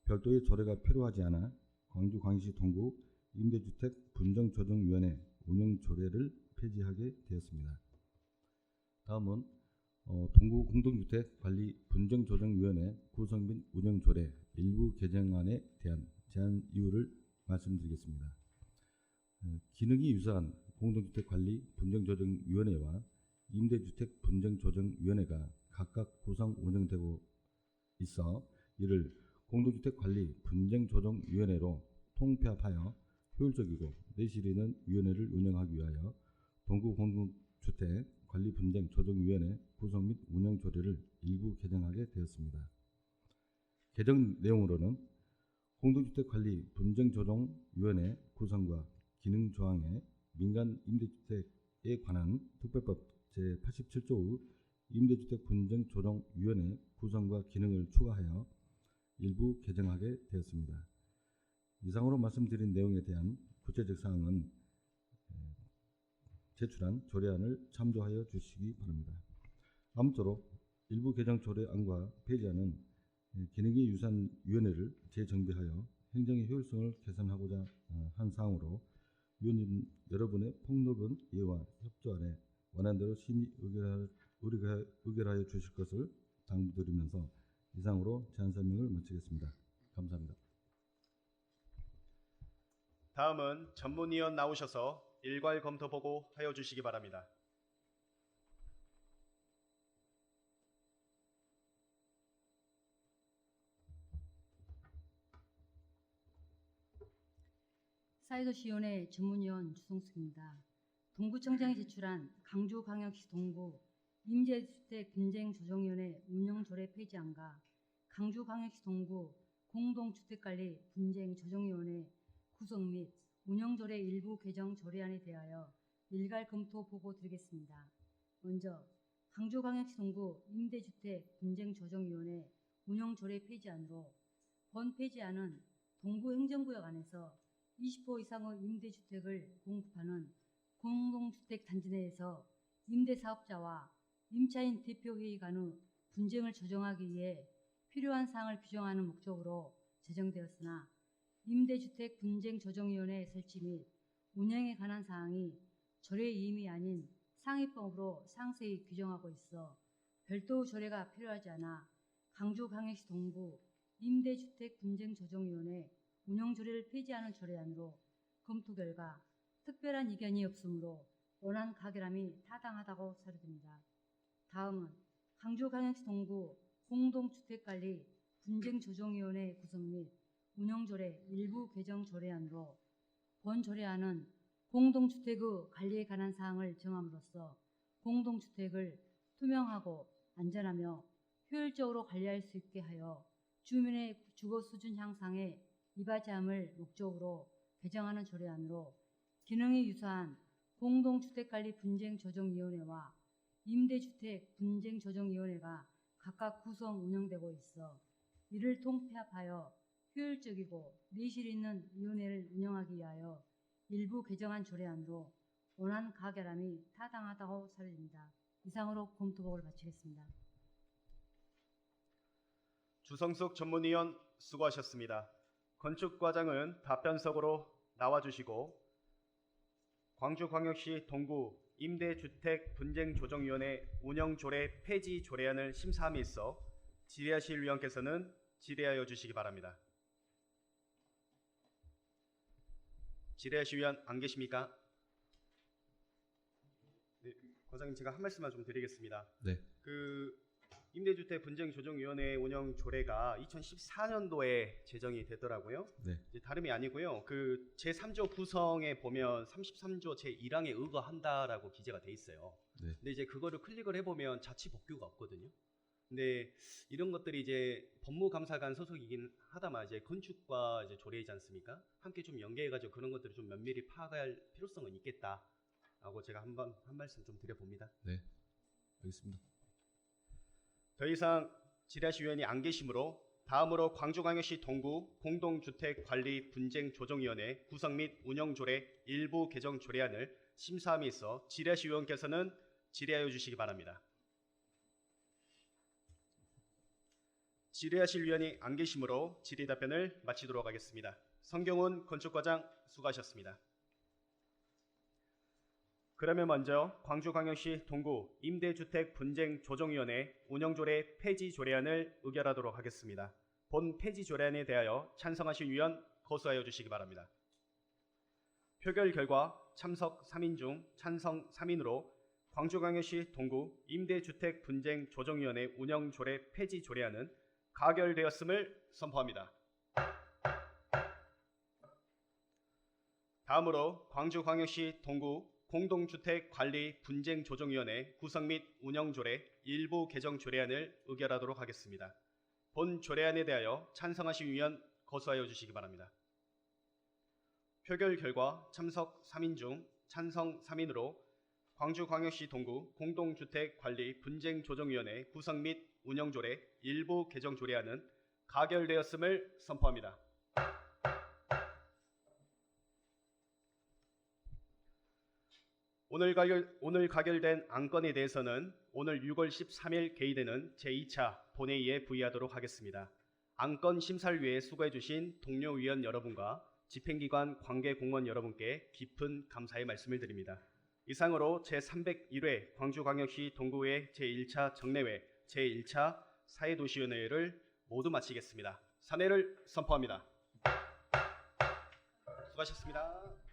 별도의 조례가 필요하지 않아 광주광역시 동구 임대주택 분쟁조정위원회 운영조례를 폐지하게 되었습니다. 다음은 동구 공동주택 관리 분쟁조정위원회 구성 및 운영조례 일부 개정안에 대한 제안 이유를 말씀드리겠습니다. 기능이 유사한 공동주택 관리 분쟁조정위원회와 임대주택 분쟁조정위원회가 각각 구성 운영되고 있어 이를 공동주택 관리 분쟁조정위원회로 통폐합하여 효율적이고 내실 있는 위원회를 운영하기 위하여 동구 공동주택 관리 분쟁 조정위원회 구성 및 운영 조례를 일부 개정하게 되었습니다. 개정 내용으로는 공동주택 관리 분쟁 조정위원회 구성과 기능 조항에 민간 임대주택에 관한 특별법 제87조의 임대주택 분쟁 조정위원회 구성과 기능을 추가하여 일부 개정하게 되었습니다. 이상으로 말씀드린 내용에 대한 구체적 사항은 제출한 조례안을 참조하여 주시기 바랍니다. 아무쪼록 일부 개정 조례안과 폐지안은 기능이 유사한 위원회를 재정비하여 행정의 효율성을 개선하고자 한 사항으로 위원님 여러분의 폭넓은 이해와 협조 아래 원안대로 심의 의결하여 주실 것을 당부드리면서 이상으로 제안 설명을 마치겠습니다. 감사합니다. 다음은 전문위원 나오셔서 일괄 검토 보고 하여 주시기 바랍니다. 사회도시위원회 전문위원 주성숙입니다. 동구청장이 제출한 강주광역시 동구 임대주택 분쟁조정위원회 운영조례 폐지안과 강주광역시 동구 공동주택관리 분쟁조정위원회 구성 및 운영조례 일부 개정 조례안에 대하여 일괄 검토 보고 드리겠습니다. 먼저 강주광역시 동구 임대주택 분쟁조정위원회 운영 조례 폐지안으로 본 폐지안은 동부 행정구역 안에서 20호 이상의 임대주택을 공급하는 공동주택 단지 내에서 임대사업자와 임차인 대표회의 간의 분쟁을 조정하기 위해 필요한 사항을 규정하는 목적으로 제정되었으나 임대주택 분쟁조정위원회 설치 및 운영에 관한 사항이 조례 이임이 아닌 상위법으로 상세히 규정하고 있어 별도 조례가 필요하지 않아 강주광역시 동부 임대주택 분쟁조정위원회 운영조례를 폐지하는 조례안으로 검토 결과 특별한 이견이 없으므로 원안 가결함이 타당하다고 사료됩니다. 다음은 강주광역시 동부 공동주택관리 분쟁조정위원회 구성 및 운영조례 일부 개정 조례안으로 본 조례안은 공동주택의 관리에 관한 사항을 정함으로써 공동주택을 투명하고 안전하며 효율적으로 관리할 수 있게 하여 주민의 주거 수준 향상에 이바지함을 목적으로 개정하는 조례안으로 기능이 유사한 공동주택관리 분쟁조정위원회와 임대주택 분쟁조정위원회가 각각 구성 운영되고 있어 이를 통폐합하여 효율적이고 내실 있는 위원회를 운영하기 위하여 일부 개정한 조례안으로 원안 가결함이 타당하다고 사료됩니다. 이상으로 검토보고를 마치겠습니다. 주성숙 전문위원 수고하셨습니다. 건축과장은 답변석으로 나와주시고 광주광역시 동구 임대주택 분쟁조정위원회 운영조례 폐지 조례안을 심사함에 있어 질의하실 위원께서는 질의하여 주시기 바랍니다. 질의하실 위원 안 계십니까? 네, 과장님 제가 한 말씀만 좀 드리겠습니다. 네. 임대주택 분쟁조정위원회 운영 조례가 2014년도에 제정이 되더라고요. 네. 이제 다름이 아니고요. 제3조 구성에 보면 33조 제1항에 의거한다라고 기재가 돼 있어요. 네. 근데 이제 그거를 클릭을 해보면 자치 복규가 없거든요. 근데 이런 것들이 이제 법무감사관 소속이긴 하다만 이제 건축과 이제 조례이지 않습니까? 함께 좀 연계해가지고 그런 것들을 좀 면밀히 파악할 필요성은 있겠다라고 제가 한 말씀 좀 드려봅니다. 네. 알겠습니다. 더 이상 질의하실 위원이 안 계시므로 다음으로 광주광역시 동구 공동주택관리 분쟁조정위원회 구성 및 운영조례 일부 개정 조례안을 심사함에 있어 질의하실 위원께서는 질의하여 주시기 바랍니다. 질의하실 위원이 안 계시므로 질의 답변을 마치도록 하겠습니다. 성경훈 건축과장 수고하셨습니다. 그러면 먼저 광주광역시 동구 임대주택 분쟁조정위원회 운영조례 폐지 조례안을 의결하도록 하겠습니다. 본 폐지 조례안에 대하여 찬성하실 위원 거수하여 주시기 바랍니다. 표결 결과 참석 3인 중 찬성 3인으로 광주광역시 동구 임대주택 분쟁조정위원회 운영조례 폐지 조례안은 가결되었음을 선포합니다. 다음으로 광주광역시 동구 공동주택관리 분쟁조정위원회 구성 및 운영조례 일부 개정 조례안을 의결하도록 하겠습니다. 본 조례안에 대하여 찬성하실 위원 거수하여 주시기 바랍니다. 표결 결과 참석 3인 중 찬성 3인으로 광주광역시 동구 공동주택관리 분쟁조정위원회 구성 및 운영조례 일부 개정 조례안은 가결되었음을 선포합니다. 오늘 가결된 안건에 대해서는 오늘 6월 13일 개의되는 제2차 본회의에 부의하도록 하겠습니다. 안건 심사를 위해 수고해 주신 동료 위원 여러분과 집행기관 관계 공무원 여러분께 깊은 감사의 말씀을 드립니다. 이상으로 제301회 광주광역시 동구의 제1차 정례회 제1차 사회도시위원회를 모두 마치겠습니다. 사내를 선포합니다. 수고하셨습니다.